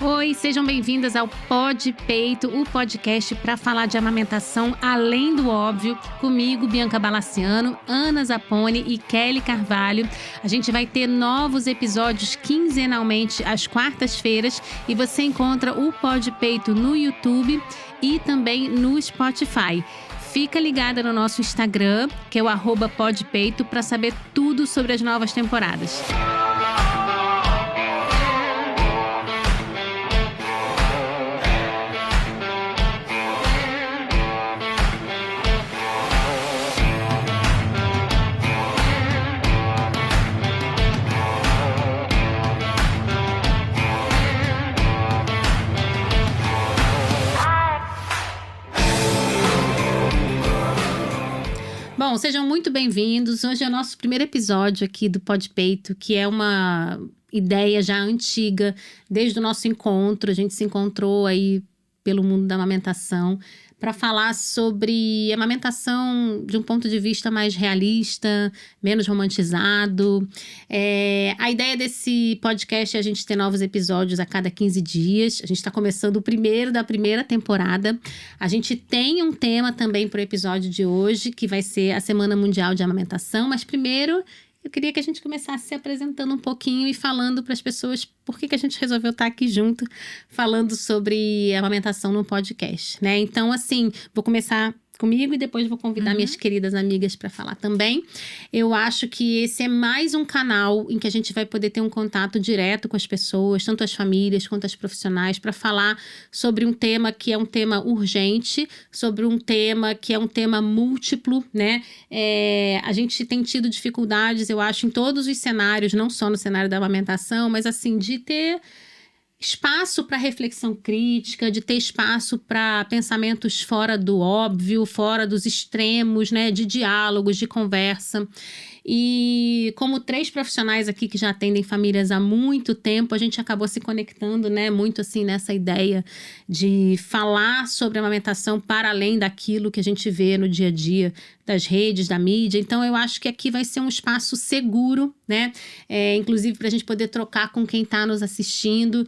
Oi, sejam bem-vindas ao Pod Peito, o podcast para falar de amamentação além do óbvio, comigo, Bianca Balaciano, Ana Zapponi e Kelly Carvalho. A gente vai ter novos episódios quinzenalmente às quartas-feiras e você encontra o Pod Peito no YouTube e também no Spotify. Fica ligada no nosso Instagram, que é o @podpeito, para saber tudo sobre as novas temporadas. Bom, sejam muito bem-vindos. Hoje é o nosso primeiro episódio aqui do Pod Peito, que é uma ideia já antiga, desde o nosso encontro. A gente se encontrou aí pelo mundo da amamentação para falar sobre amamentação de um ponto de vista mais realista, menos romantizado. A ideia desse podcast é a gente ter novos episódios a cada 15 dias. A gente está começando o primeiro da primeira temporada. A gente tem um tema também para o episódio de hoje, que vai ser a Semana Mundial de Amamentação. Mas primeiro, eu queria que a gente começasse se apresentando um pouquinho e falando para as pessoas por que a gente resolveu estar aqui junto falando sobre amamentação no podcast, né? Então, assim, vou começar comigo e depois vou convidar minhas queridas amigas para falar também. Eu acho que esse é mais um canal em que a gente vai poder ter um contato direto com as pessoas, tanto as famílias quanto as profissionais, para falar sobre um tema que é um tema urgente, sobre um tema que é um tema múltiplo, né? A gente tem tido dificuldades, eu acho, em todos os cenários, não só no cenário da amamentação, mas assim, de ter espaço para reflexão crítica, de ter espaço para pensamentos fora do óbvio, fora dos extremos, né, de diálogos, de conversa. E como 3 profissionais aqui que já atendem famílias há muito tempo, a gente acabou se conectando, né, muito assim nessa ideia de falar sobre a amamentação para além daquilo que a gente vê no dia a dia das redes, da mídia. Então eu acho que aqui vai ser um espaço seguro, né, inclusive para a gente poder trocar com quem está nos assistindo,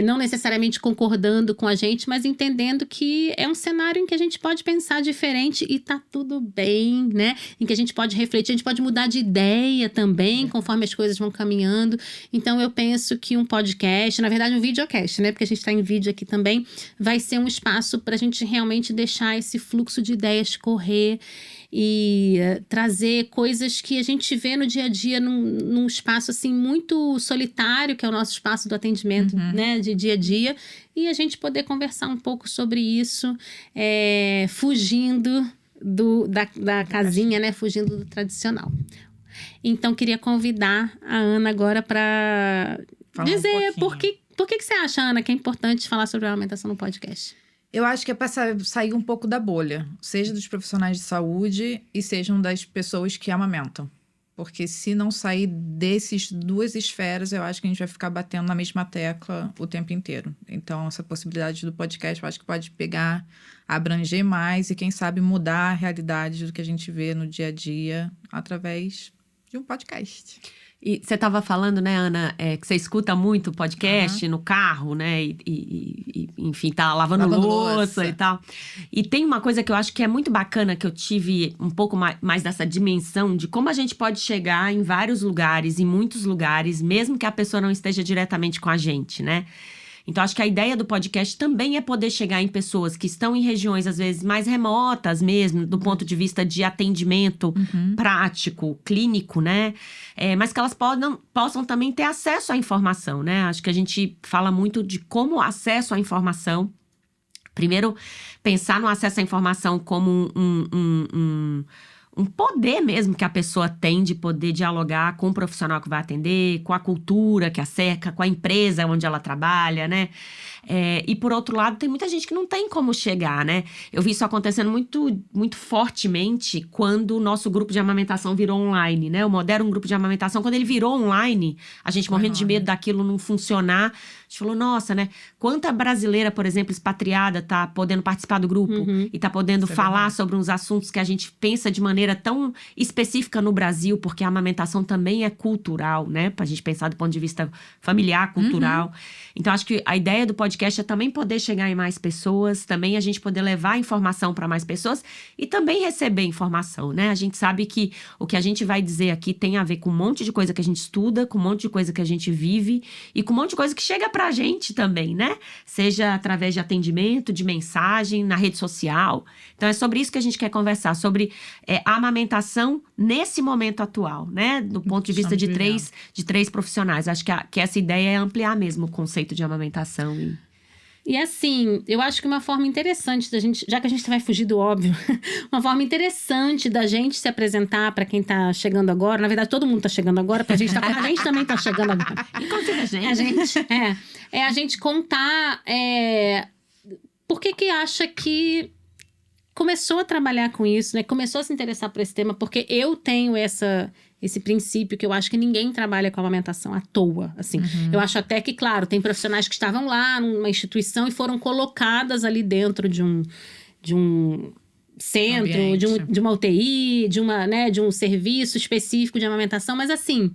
não necessariamente concordando com a gente, mas entendendo que é um cenário em que a gente pode pensar diferente e tá tudo bem, né, em que a gente pode refletir, a gente pode mudar de ideia também, conforme as coisas vão caminhando. Então eu penso que um podcast, na verdade um videocast, né, porque a gente está em vídeo aqui também, vai ser um espaço para a gente realmente deixar esse fluxo de ideias correr e trazer coisas que a gente vê no dia a dia num espaço assim muito solitário, que é o nosso espaço do atendimento, né, de dia a dia, e a gente poder conversar um pouco sobre isso, fugindo da casinha, né, fugindo do tradicional. Então, queria convidar a Ana agora para dizer por que você acha, Ana, que é importante falar sobre a alimentação no podcast? Eu acho que é para sair um pouco da bolha, seja dos profissionais de saúde e sejam das pessoas que amamentam. Porque se não sair desses 2 esferas, eu acho que a gente vai ficar batendo na mesma tecla o tempo inteiro. Então, essa possibilidade do podcast, eu acho que pode pegar, abranger mais e, quem sabe, mudar a realidade do que a gente vê no dia a dia através de um podcast. E você estava falando, né, Ana, que você escuta muito podcast no carro, né, e enfim, tá lavando louça e tal. E tem uma coisa que eu acho que é muito bacana, que eu tive um pouco mais dessa dimensão de como a gente pode chegar em vários lugares, em muitos lugares, mesmo que a pessoa não esteja diretamente com a gente, né? Então, acho que a ideia do podcast também é poder chegar em pessoas que estão em regiões, às vezes, mais remotas mesmo, do ponto de vista de atendimento prático, clínico, né? Mas que elas possam também ter acesso à informação, né? Acho que a gente fala muito de como o acesso à informação. Primeiro, pensar no acesso à informação como um poder mesmo que a pessoa tem de poder dialogar com o profissional que vai atender, com a cultura que a cerca, com a empresa onde ela trabalha, né? E por outro lado, tem muita gente que não tem como chegar, né? Eu vi isso acontecendo muito, muito fortemente quando o nosso grupo de amamentação virou online, né? Eu modero um grupo de amamentação. Quando ele virou online, a gente morrendo de medo daquilo não funcionar, gente falou, nossa, né? Quanta brasileira, por exemplo, expatriada tá podendo participar do grupo e tá podendo falar sobre uns assuntos que a gente pensa de maneira tão específica no Brasil, porque a amamentação também é cultural, né? Pra gente pensar do ponto de vista familiar, cultural. Então, acho que a ideia do podcast é também poder chegar em mais pessoas, também a gente poder levar informação para mais pessoas e também receber informação, né? A gente sabe que o que a gente vai dizer aqui tem a ver com um monte de coisa que a gente estuda, com um monte de coisa que a gente vive e com um monte de coisa que chega pra gente também, né? Seja através de atendimento, de mensagem, na rede social. Então, é sobre isso que a gente quer conversar, sobre a amamentação nesse momento atual, né? Do ponto de vista de três profissionais. Acho que essa ideia é ampliar mesmo o conceito de amamentação. E assim, eu acho que uma forma interessante da gente, já que a gente vai fugir do óbvio, uma forma interessante da gente se apresentar para quem tá chegando agora, na verdade todo mundo tá chegando agora, porque a gente também tá chegando agora. Inclusive a gente. A gente contar por que acha que começou a trabalhar com isso, né? Começou a se interessar por esse tema, porque eu tenho esse princípio que eu acho que ninguém trabalha com amamentação à toa, assim. Eu acho até que, claro, tem profissionais que estavam lá numa instituição e foram colocadas ali dentro de um centro, de uma UTI, de um serviço específico de amamentação, mas assim,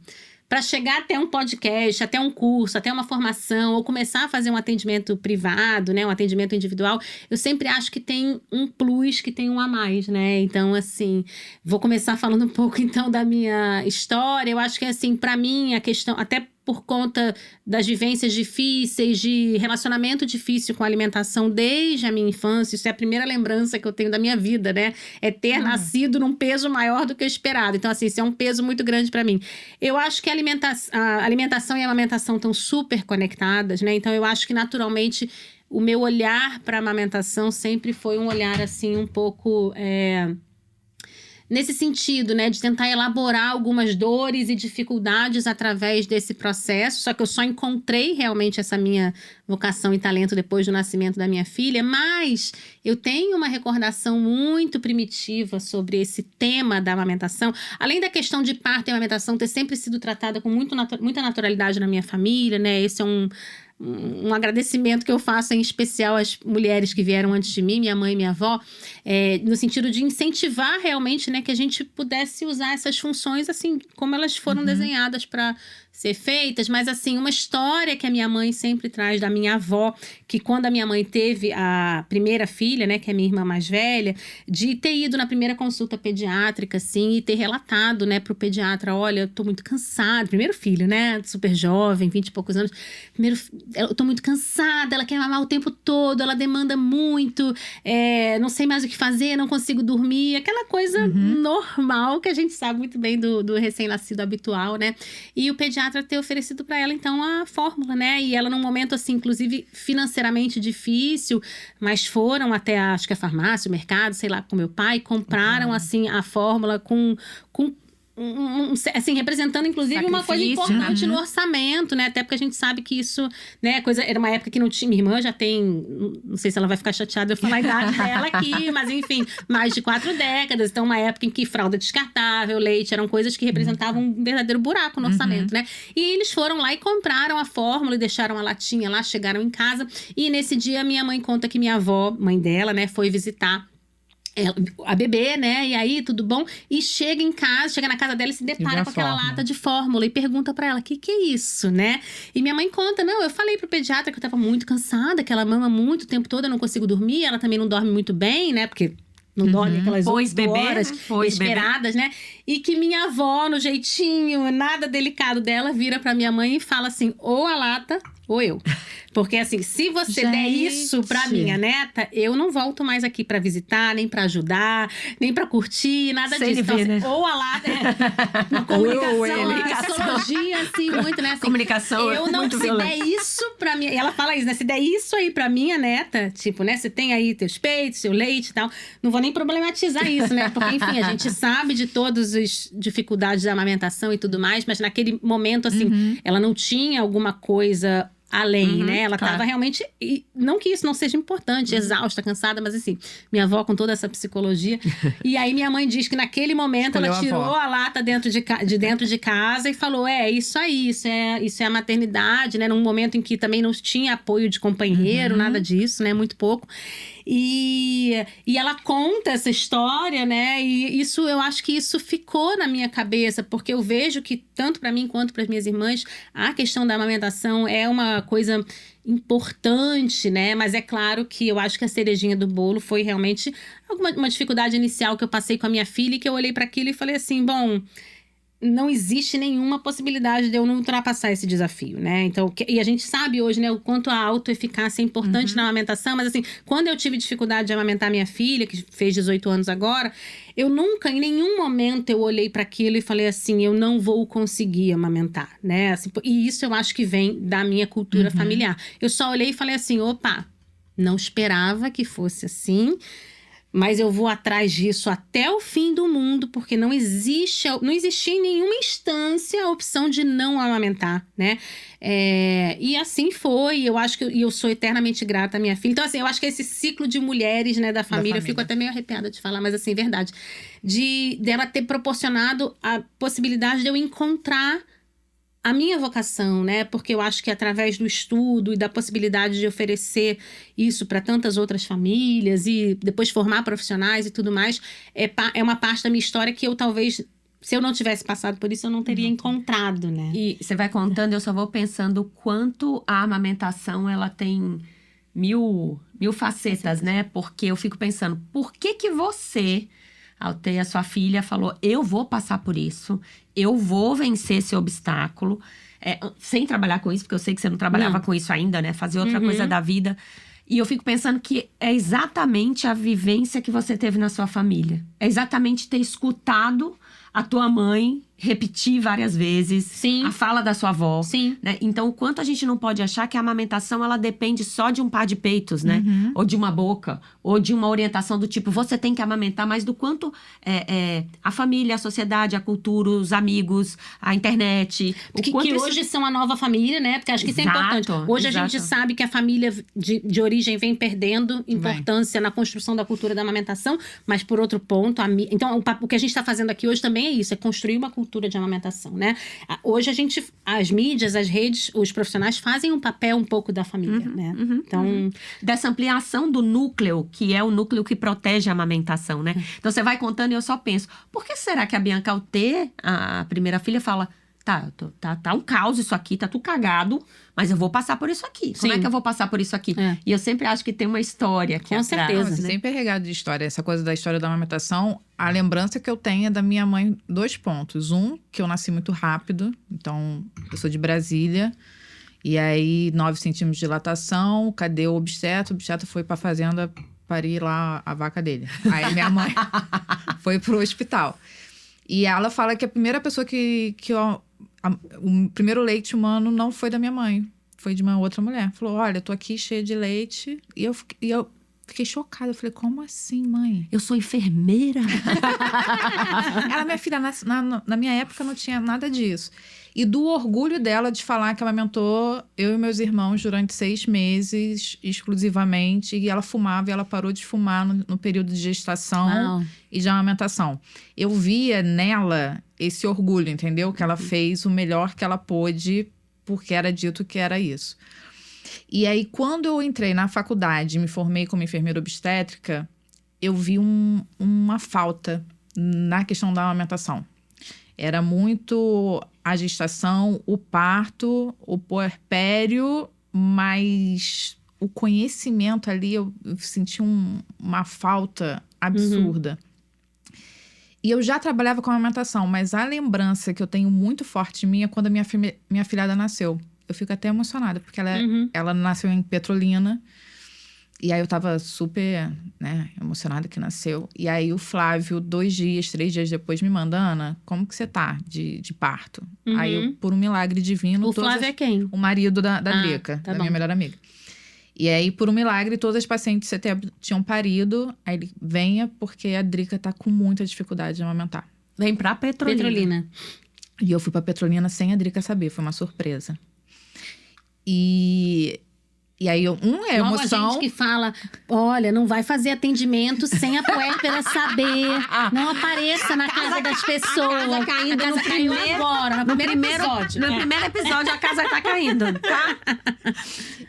para chegar até um podcast, até um curso, até uma formação, ou começar a fazer um atendimento privado, né, um atendimento individual, eu sempre acho que tem um plus, que tem um a mais, né? Então, assim, vou começar falando um pouco, então, da minha história. Eu acho que, assim, para mim, a questão, até por conta das vivências difíceis, de relacionamento difícil com a alimentação desde a minha infância. Isso é a primeira lembrança que eu tenho da minha vida, né? É ter nascido num peso maior do que o esperado. Então, assim, isso é um peso muito grande para mim. Eu acho que a alimentação e a amamentação estão super conectadas, né? Então, eu acho que, naturalmente, o meu olhar para a amamentação sempre foi um olhar, assim, um pouco... nesse sentido, né, de tentar elaborar algumas dores e dificuldades através desse processo, só que eu só encontrei realmente essa minha vocação e talento depois do nascimento da minha filha, mas eu tenho uma recordação muito primitiva sobre esse tema da amamentação, além da questão de parto e amamentação ter sempre sido tratada com muita naturalidade na minha família, né, esse é um agradecimento que eu faço em especial às mulheres que vieram antes de mim, minha mãe e minha avó, no sentido de incentivar realmente, né, que a gente pudesse usar essas funções assim, como elas foram desenhadas para ser feitas, mas assim, uma história que a minha mãe sempre traz da minha avó, que quando a minha mãe teve a primeira filha, né, que é a minha irmã mais velha, de ter ido na primeira consulta pediátrica, assim, e ter relatado, né, pro pediatra, olha, eu tô muito cansada, primeiro filho, né, super jovem, 20 e poucos anos, eu tô muito cansada, ela quer mamar o tempo todo, ela demanda muito, não sei mais o que fazer, não consigo dormir, aquela coisa normal que a gente sabe muito bem do recém-nascido habitual, né, e o pediatra ter oferecido para ela, então, a fórmula, né? E ela, num momento, assim, inclusive financeiramente difícil, mas foram até, acho que a farmácia, o mercado, sei lá, com meu pai, compraram, assim, a fórmula com assim, representando, inclusive, uma coisa importante no orçamento, né? Até porque a gente sabe que isso, né, era uma época que não tinha. Minha irmã já tem, não sei se ela vai ficar chateada eu falar a idade dela aqui, mas enfim, mais de 4 décadas. Então, uma época em que fralda descartável, leite, eram coisas que representavam um verdadeiro buraco no orçamento, né? E eles foram lá e compraram a fórmula e deixaram a latinha lá, chegaram em casa. E nesse dia, minha mãe conta que minha avó, mãe dela, né, foi visitar a bebê, né? E aí, tudo bom? E chega na casa dela e se depara com aquela lata de fórmula e pergunta pra ela, que é isso, né? E minha mãe conta, não, eu falei pro pediatra que eu tava muito cansada, que ela mama muito o tempo todo, eu não consigo dormir, ela também não dorme muito bem, né? Porque não dorme aquelas 8 horas esperadas, né? E que minha avó, no jeitinho nada delicado dela, vira pra minha mãe e fala assim, ou a lata ou eu. Porque assim, se você der isso pra minha neta, eu não volto mais aqui pra visitar, nem pra ajudar, nem pra curtir, nada disso. Então, assim, ou a lata, uma comunicação, psicologia, assim, muito, né? Assim, comunicação eu não, muito se der isso pra minha... E ela fala isso, né? Se der isso aí pra minha neta, tipo, né? Você tem aí teus peitos, seu leite e tal. Não vou nem problematizar isso, né? Porque, enfim, a gente sabe de todas as dificuldades da amamentação e tudo mais, mas naquele momento, assim, ela não tinha alguma coisa além, né? Ela claro. tava realmente... E não que isso não seja importante, exausta, cansada, mas assim, minha avó com toda essa psicologia. E aí minha mãe diz que naquele momento Escolheu ela a tirou avó. a lata de dentro de casa e falou, isso aí, isso é a maternidade, né? Num momento em que também não tinha apoio de companheiro, nada disso, né? Muito pouco. E ela conta essa história, né? E isso, eu acho que isso ficou na minha cabeça, porque eu vejo que, tanto para mim quanto para as minhas irmãs, a questão da amamentação é uma coisa importante, né? Mas é claro que eu acho que a cerejinha do bolo foi realmente uma dificuldade inicial que eu passei com a minha filha e que eu olhei para aquilo e falei assim, bom... Não existe nenhuma possibilidade de eu não ultrapassar esse desafio, né? Então, e a gente sabe hoje, né, o quanto a autoeficácia é importante na amamentação, mas assim, quando eu tive dificuldade de amamentar minha filha, que fez 18 anos agora, eu nunca, em nenhum momento, eu olhei para aquilo e falei assim, eu não vou conseguir amamentar, né? Assim, e isso eu acho que vem da minha cultura familiar. Eu só olhei e falei assim, opa, não esperava que fosse assim. Mas eu vou atrás disso até o fim do mundo, porque não existia em nenhuma instância a opção de não amamentar, né? E assim foi, eu acho que eu sou eternamente grata à minha filha. Então, assim, eu acho que esse ciclo de mulheres, né, da família, eu fico até meio arrepiada de falar, mas assim, verdade. Dela ter proporcionado a possibilidade de eu encontrar a minha vocação, né? Porque eu acho que através do estudo e da possibilidade de oferecer isso para tantas outras famílias e depois formar profissionais e tudo mais, é uma parte da minha história que eu talvez, se eu não tivesse passado por isso, eu não teria encontrado, né? E você vai contando, eu só vou pensando o quanto a amamentação, ela tem mil facetas, né? Porque eu fico pensando, por que você, ao ter a sua filha, falou, eu vou passar por isso, eu vou vencer esse obstáculo, sem trabalhar com isso, porque eu sei que você não trabalhava com isso ainda, né? Fazer outra coisa da vida. E eu fico pensando que é exatamente a vivência que você teve na sua família. É exatamente ter escutado a tua mãe repetir várias vezes. Sim. A fala da sua avó. Sim. Né? Então, o quanto a gente não pode achar que a amamentação, ela depende só de um par de peitos, né? Ou de uma boca, ou de uma orientação do tipo, você tem que amamentar, mas do quanto a família, a sociedade, a cultura, os amigos, a internet... Que hoje são a nova família, né? Porque acho que isso é importante. Hoje a gente sabe que a família de origem vem perdendo importância na construção da cultura da amamentação, mas por outro ponto, então o que a gente está fazendo aqui hoje também é isso, é construir uma cultura de amamentação, né? Hoje as mídias, as redes, os profissionais fazem um papel um pouco da família, né? Então... Dessa ampliação do núcleo, que é o núcleo que protege a amamentação, né? Então, você vai contando e eu só penso, por que será que a Bianca, ao ter a primeira filha, fala... Tá um caos isso aqui, tá tudo cagado, mas eu vou passar por isso aqui. Como é que eu vou passar por isso aqui? E eu sempre acho que tem uma história aqui atrás. Com certeza, né? Sempre é regado de história. Essa coisa da história da amamentação, a lembrança que eu tenho é da minha mãe, 2 pontos. Que eu nasci muito rápido, então eu sou de Brasília. E aí, 9 centímetros de dilatação, cadê o obstetra? O obstetra foi pra fazenda parir lá a vaca dele. Aí minha mãe foi pro hospital. E ela fala que a primeira pessoa o primeiro leite humano não foi da minha mãe. Foi de uma outra mulher. Falou, olha, eu tô aqui cheia de leite. E eu fiquei chocada. Eu falei, como assim, mãe? Eu sou enfermeira. Ela, minha filha, na minha época não tinha nada disso. E do orgulho dela de falar que amamentou eu e meus irmãos durante 6 meses, exclusivamente. E ela fumava e ela parou de fumar no período de gestação e de amamentação. Eu via nela esse orgulho, entendeu? Que ela fez o melhor que ela pôde, porque era dito que era isso. E aí, quando eu entrei na faculdade e me formei como enfermeira obstétrica, eu vi uma falta na questão da amamentação. Era muito a gestação, o parto, o puerpério, mas o conhecimento ali, eu senti uma falta absurda. E eu já trabalhava com amamentação, mas a lembrança que eu tenho muito forte em mim é quando a minha filhada nasceu. Eu fico até emocionada, porque ela nasceu em Petrolina. E aí eu tava super, né, emocionada que nasceu. E aí o Flávio, 2 dias, 3 dias depois, me manda, Ana, como que você tá de parto? Aí eu, por um milagre divino... O Flávio é quem? O marido da Drica, da minha melhor amiga. E aí, por um milagre, todas as pacientes de setembro tinham parido. Aí ele, venha, porque a Drica tá com muita dificuldade de amamentar. Vem pra Petrolina. E eu fui pra Petrolina sem a Drica saber, foi uma surpresa. E aí, é Logo emoção. a gente que fala, olha, não vai fazer atendimento sem a puérpera saber. Não apareça na casa das pessoas. A casa caindo A casa no caiu primeiro- agora, no primeiro episódio. No primeiro episódio, a casa tá caindo, tá?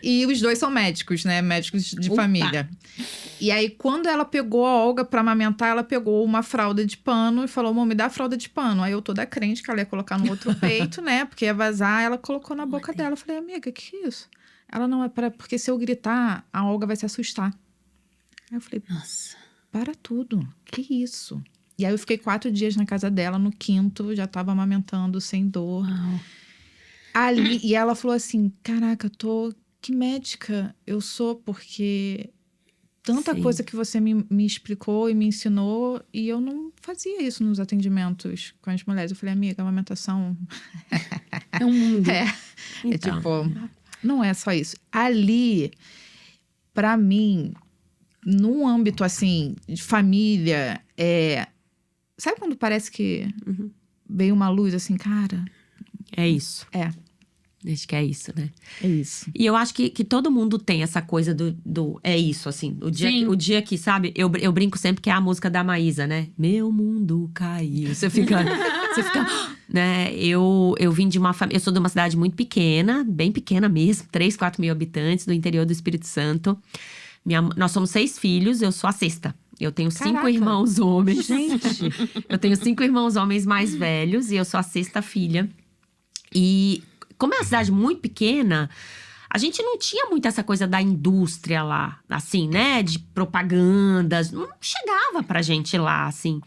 E os dois são médicos, né? Médicos de Opa. família. E aí, quando ela pegou a Olga pra amamentar, ela pegou uma fralda de pano e falou, me dá a fralda de pano. Aí eu toda crente que ela ia colocar no outro peito, né? Porque ia vazar. Ela colocou na boca dela. Eu falei, amiga, que é isso? Ela, não, é porque se eu gritar, a Olga vai se assustar. Aí eu falei, Nossa. para tudo. Que isso? E aí eu fiquei 4 dias na casa dela, no 5º, já tava amamentando sem dor. Uau. Ali, e ela falou assim, caraca, que médica eu sou, porque tanta Sim. coisa que você me explicou e me ensinou, e eu não fazia isso nos atendimentos com as mulheres. Eu falei, amiga, a amamentação É um mundo. é Então. tipo, não é só isso. Ali, pra mim, num âmbito assim, de família, sabe quando parece que veio uma luz assim, cara? É isso. É Acho que é isso, né? isso. E eu acho que todo mundo tem essa coisa do é isso, assim. Sim. O dia que, sabe, eu brinco sempre que é a música da Maísa, né? Meu mundo caiu. Você fica, né? Eu vim de uma família, eu sou de uma cidade muito pequena, bem pequena mesmo, 3, 4 mil habitantes, do interior do Espírito Santo. Nós somos 6 filhos, eu sou a 6ª. Eu tenho 5 Caraca. irmãos homens. Gente. Eu tenho 5 irmãos homens mais velhos e eu sou a 6ª filha. E como é uma cidade muito pequena, a gente não tinha muito essa coisa da indústria lá, assim, né? De propagandas. Não chegava pra gente lá, assim.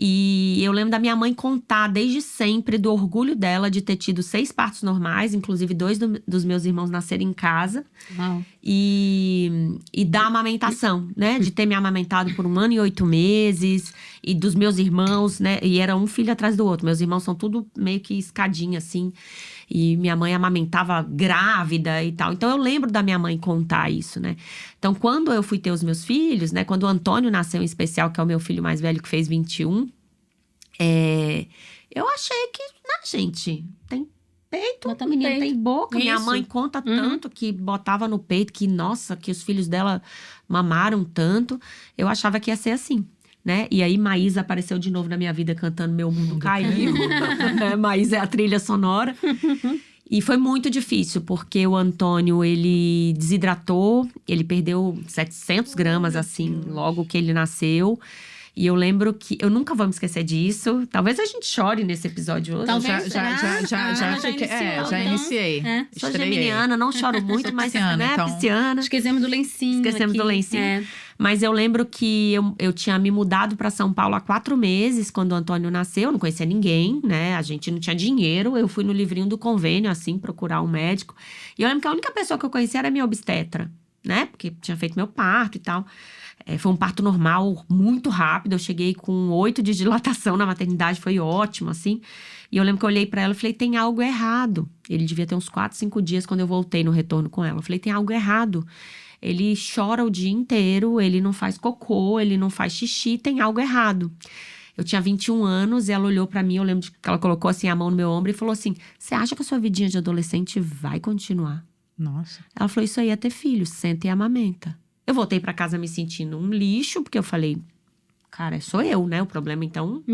E eu lembro da minha mãe contar desde sempre do orgulho dela de ter tido 6 partos normais, inclusive 2 dos meus irmãos nasceram em casa. Uau. E da amamentação, né? De ter me amamentado por 1 ano e 8 meses. E dos meus irmãos, né? E era um filho atrás do outro. Meus irmãos são tudo meio que escadinha, assim. E minha mãe amamentava grávida e tal. Então, eu lembro da minha mãe contar isso, né? Então, quando eu fui ter os meus filhos, né? Quando o Antônio nasceu em especial, que é o meu filho mais velho, que fez 21. Eu achei que, gente, tem peito, Bota o no menino peito. tem boca. Minha Isso. mãe conta tanto que botava no peito, que, nossa, que os filhos dela mamaram tanto. Eu achava que ia ser assim, né? E aí, Maísa apareceu de novo na minha vida cantando Meu Mundo Caiu. Maísa é a trilha sonora. E foi muito difícil, porque o Antônio, ele desidratou. Ele perdeu 700 gramas, assim, logo que ele nasceu. E eu lembro que… Eu nunca vou me esquecer disso. Talvez a gente chore nesse episódio hoje. Talvez. Já iniciei. Sou Estreiei. geminiana, não choro muito, mas… pisciana, né, então. pisciana. Esquecemos do lencinho. Esquecemos aqui. do lencinho. É. Mas eu lembro que eu tinha me mudado para São Paulo há 4 meses, quando o Antônio nasceu. Eu não conhecia ninguém, né? A gente não tinha dinheiro. Eu fui no livrinho do convênio, assim, procurar um médico. E eu lembro que a única pessoa que eu conhecia era a minha obstetra, né? Porque tinha feito meu parto e tal. Foi um parto normal, muito rápido. Eu cheguei com 8 dias de dilatação na maternidade, foi ótimo, assim. E eu lembro que eu olhei pra ela e falei, tem algo errado. Ele devia ter uns 4, 5 dias quando eu voltei no retorno com ela. Eu falei, tem algo errado. Ele chora o dia inteiro, ele não faz cocô, ele não faz xixi, tem algo errado. Eu tinha 21 anos e ela olhou pra mim, eu lembro que ela colocou assim a mão no meu ombro e falou assim, você acha que a sua vidinha de adolescente vai continuar? Nossa. Ela falou, isso aí é ter filho, senta e amamenta. Eu voltei pra casa me sentindo um lixo, porque eu falei, cara, sou eu, né? O problema, então,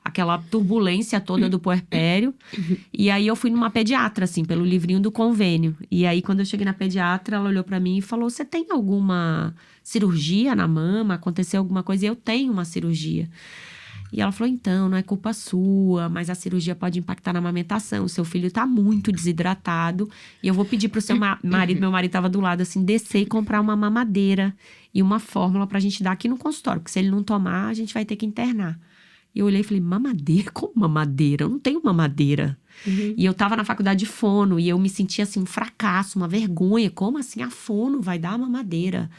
aquela turbulência toda do puerpério. E aí, eu fui numa pediatra, assim, pelo livrinho do convênio. E aí, quando eu cheguei na pediatra, ela olhou pra mim e falou, você tem alguma cirurgia na mama? Aconteceu alguma coisa? E eu tenho uma cirurgia. E ela falou, então, não é culpa sua, mas a cirurgia pode impactar na amamentação. O seu filho tá muito desidratado. E eu vou pedir pro seu marido, meu marido tava do lado, assim, descer e comprar uma mamadeira e uma fórmula pra gente dar aqui no consultório. Porque se ele não tomar, a gente vai ter que internar. E eu olhei e falei, mamadeira? Como mamadeira? Eu não tenho mamadeira. E eu tava na faculdade de fono e eu me sentia, assim, um fracasso, uma vergonha. Como assim a fono vai dar a mamadeira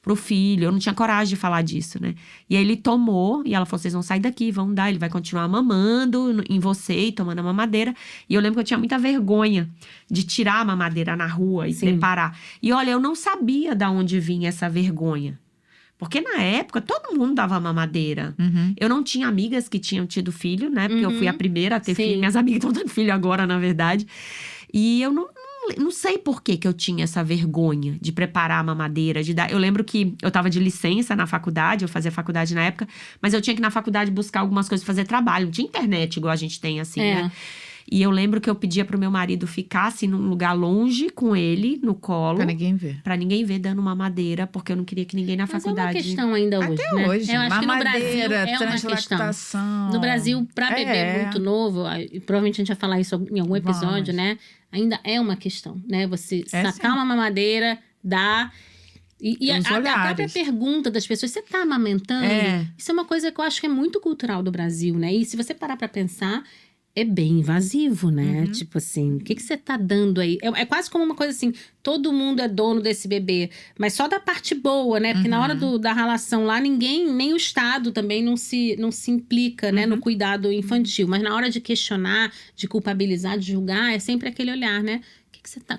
pro filho? Eu não tinha coragem de falar disso, né? E aí ele tomou, e ela falou, vocês vão sair daqui, vão dar, ele vai continuar mamando em você e tomando a mamadeira. E eu lembro que eu tinha muita vergonha de tirar a mamadeira na rua e preparar. E olha, eu não sabia de onde vinha essa vergonha. Porque na época, todo mundo dava mamadeira. Eu não tinha amigas que tinham tido filho, né? Porque eu fui a primeira a ter filho. Minhas amigas estão tendo filho agora, na verdade. E eu não não sei por que eu tinha essa vergonha de preparar a mamadeira, de dar. Eu lembro que eu tava de licença na faculdade, eu fazia faculdade na época, mas eu tinha que ir na faculdade buscar algumas coisas, fazer trabalho. Não tinha internet igual a gente tem, assim, né? E eu lembro que eu pedia pro meu marido ficar, assim, num lugar longe com ele, no colo. Pra ninguém ver. Pra ninguém ver dando mamadeira, porque eu não queria que ninguém na faculdade… Mas é uma questão ainda hoje, Até né? hoje. Eu acho que no Brasil Mamadeira, é uma questão. translactação. No Brasil, pra bebê muito novo, e provavelmente a gente vai falar isso em algum episódio, né? Ainda é uma questão, né? Você sacar uma mamadeira, dar… E a própria pergunta das pessoas, você tá amamentando? Isso é uma coisa que eu acho que é muito cultural do Brasil, né? E se você parar pra pensar… É bem invasivo, né? Tipo assim, o que você tá dando aí? É quase como uma coisa assim, todo mundo é dono desse bebê. Mas só da parte boa, né? Porque na hora da relação lá, ninguém, nem o Estado também não se implica, né? No cuidado infantil. Mas na hora de questionar, de culpabilizar, de julgar, é sempre aquele olhar, né?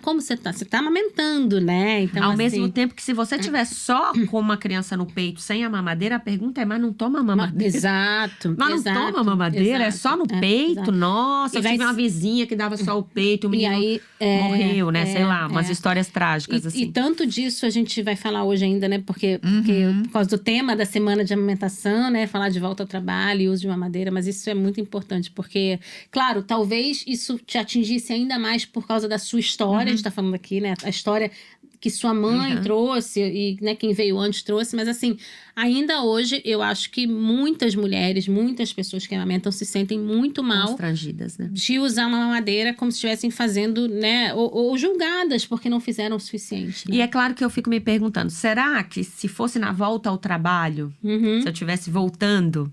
Como você tá? Você tá amamentando, né? Então, ao mesmo tempo que se você tiver só com uma criança no peito sem a mamadeira, a pergunta é, mas não toma mamadeira? Exato. Mas não toma mamadeira? É só no peito? Exato. Nossa, eu tive uma vizinha que dava só o peito, o menino morreu, né? Sei lá, umas histórias trágicas, assim. E tanto disso a gente vai falar hoje ainda, né? Porque por causa do tema da semana de amamentação, né? Falar de volta ao trabalho e uso de mamadeira, mas isso é muito importante, porque, claro, talvez isso te atingisse ainda mais por causa da sua história, a gente tá falando aqui, né? A história que sua mãe trouxe e, né, quem veio antes trouxe, mas assim, ainda hoje eu acho que muitas mulheres, muitas pessoas que amamentam se sentem muito mal constrangidas, né? De usar uma mamadeira como se estivessem fazendo, né, ou julgadas porque não fizeram o suficiente, né? E é claro que eu fico me perguntando, será que se fosse na volta ao trabalho, se eu estivesse voltando,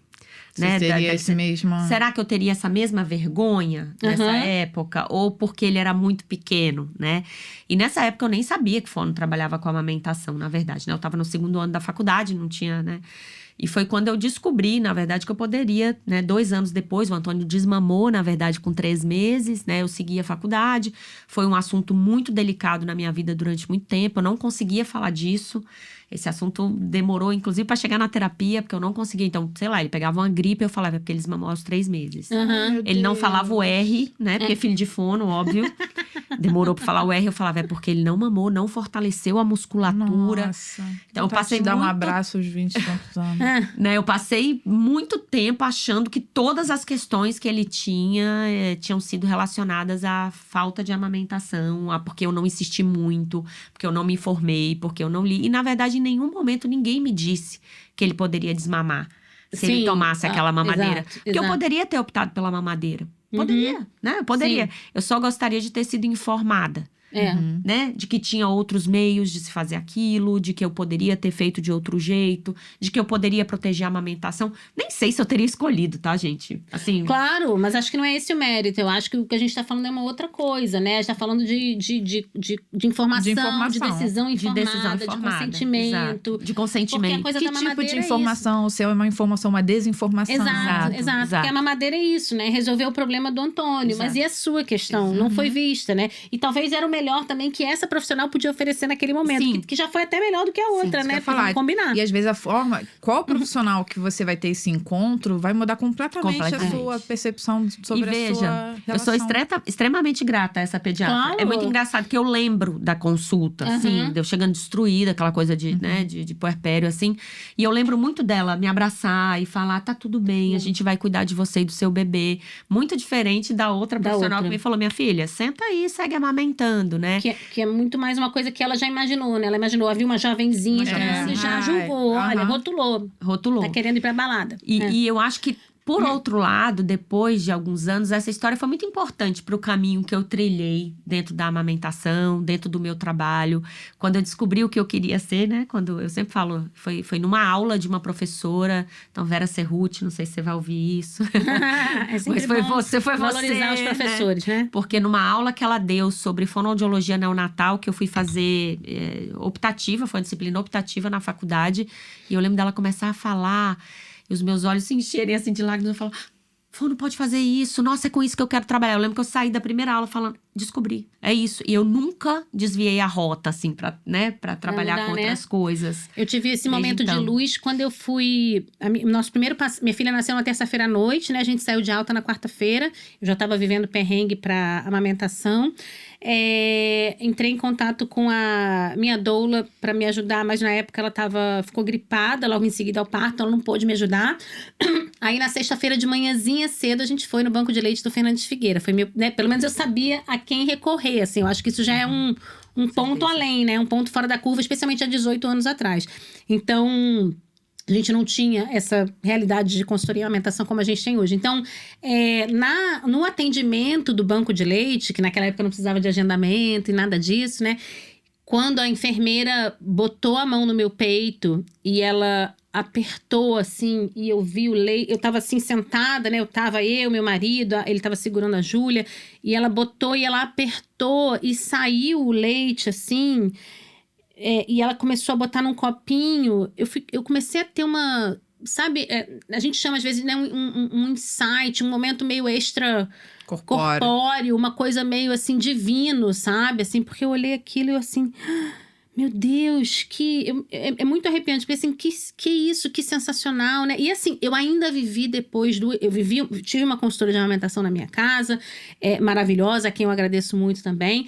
né, teria esse mesmo... será que eu teria essa mesma vergonha nessa época? Ou porque ele era muito pequeno, né? E nessa época eu nem sabia que fono trabalhava com amamentação, na verdade, né? Eu tava no 2º ano da faculdade, não tinha, né? E foi quando eu descobri, na verdade, que eu poderia, né? 2 anos depois, o Antônio desmamou, na verdade, com 3 meses, né? Eu segui a faculdade. Foi um assunto muito delicado na minha vida durante muito tempo. Eu não conseguia falar disso. Esse assunto demorou, inclusive, para chegar na terapia, porque eu não conseguia. Então, sei lá, ele pegava uma gripe, eu falava, é porque eles mamou aos 3 meses. Ele não falava o R, né? Porque é filho de fono, óbvio. Demorou pra falar o R, eu falava, é porque ele não mamou, não fortaleceu a musculatura. Nossa. Então, eu passei te dar um abraço aos 20 e tantos anos. Né, eu passei muito tempo achando que todas as questões que ele tinha tinham sido relacionadas à falta de amamentação, a porque eu não insisti muito, porque eu não me informei, porque eu não li. E, na verdade, em nenhum momento ninguém me disse que ele poderia desmamar se ele tomasse aquela mamadeira. Porque eu poderia ter optado pela mamadeira. Poderia, né? Eu poderia. Sim. Eu só gostaria de ter sido informada. Né? De que tinha outros meios de se fazer aquilo, de que eu poderia ter feito de outro jeito, de que eu poderia proteger a amamentação. Nem sei se eu teria escolhido, tá, gente? Assim… Claro, mas acho que não é esse o mérito. Eu acho que o que a gente tá falando é uma outra coisa, né? A gente tá falando de informação, de decisão informada, de consentimento. Exato. De consentimento. Porque a coisa Que da tipo mamadeira de é isso. informação? Se é uma informação, uma desinformação? Exato. Porque a mamadeira é isso, né? Resolver o problema do Antônio. Mas e a sua questão? Não foi vista, né? E talvez era o melhor também que essa profissional podia oferecer naquele momento. Que já foi até melhor do que a outra, né? Pra combinar. E às vezes a forma… Qual profissional que você vai ter esse encontro vai mudar completamente. A sua percepção sobre a sua relação. Eu sou extremamente grata a essa pediatra. Claro. É muito engraçado que eu lembro da consulta, assim. De eu chegando destruída, aquela coisa né, de puerpério, assim. E eu lembro muito dela me abraçar e falar, tá tudo bem, a gente vai cuidar de você e do seu bebê. Muito diferente da outra profissional que me falou, minha filha, senta aí, segue amamentando, né? Que é muito mais uma coisa que ela já imaginou, né? Ela imaginou, havia uma jovenzinha e já julgou, olha, rotulou. Tá querendo ir pra balada. E eu acho que, por outro lado, depois de alguns anos, essa história foi muito importante para o caminho que eu trilhei dentro da amamentação, dentro do meu trabalho. Quando eu descobri o que eu queria ser, né? Quando eu sempre falo, foi numa aula de uma professora, então Vera Cerruti, não sei se você vai ouvir isso. Mas foi valorizar os professores, né? Porque numa aula que ela deu sobre fonoaudiologia neonatal, que eu fui fazer optativa, foi uma disciplina optativa na faculdade, e eu lembro dela começar a falar… E os meus olhos se encherem assim de lágrimas. Eu falo, Fono pode fazer isso. Nossa, é com isso que eu quero trabalhar. Eu lembro que eu saí da primeira aula falando, descobri. É isso. E eu nunca desviei a rota, assim, pra trabalhar com outras coisas. Eu tive esse momento de luz quando eu fui… Minha filha nasceu na terça-feira à noite, né? A gente saiu de alta na quarta-feira. Eu já estava vivendo perrengue pra amamentação. entrei em contato com a minha doula para me ajudar, mas na época ela ficou gripada logo em seguida ao parto, então ela não pôde me ajudar. Aí na sexta-feira de manhãzinha cedo a gente foi no banco de leite do Fernandes Figueira. Foi pelo menos eu sabia a quem recorrer, assim. Eu acho que isso já é um ponto além, né? Um ponto fora da curva, especialmente há 18 anos atrás. Então, a gente não tinha essa realidade de consultoria e amamentação como a gente tem hoje. Então, no atendimento do banco de leite, que naquela época não precisava de agendamento e nada disso, né? Quando a enfermeira botou a mão no meu peito e ela apertou assim, e eu vi o leite, eu tava assim sentada, né? Meu marido, ele tava segurando a Júlia, e ela botou e ela apertou e saiu o leite assim, e ela começou a botar num copinho. Eu comecei a ter uma, sabe, a gente chama às vezes, né, um insight, um momento meio extra corpóreo, uma coisa meio assim divino, sabe? Assim, porque eu olhei aquilo e eu assim, meu Deus, é muito arrepiante, porque assim, que isso, que sensacional, né? E assim, eu ainda vivi depois tive uma consultora de amamentação na minha casa, maravilhosa, a quem eu agradeço muito também.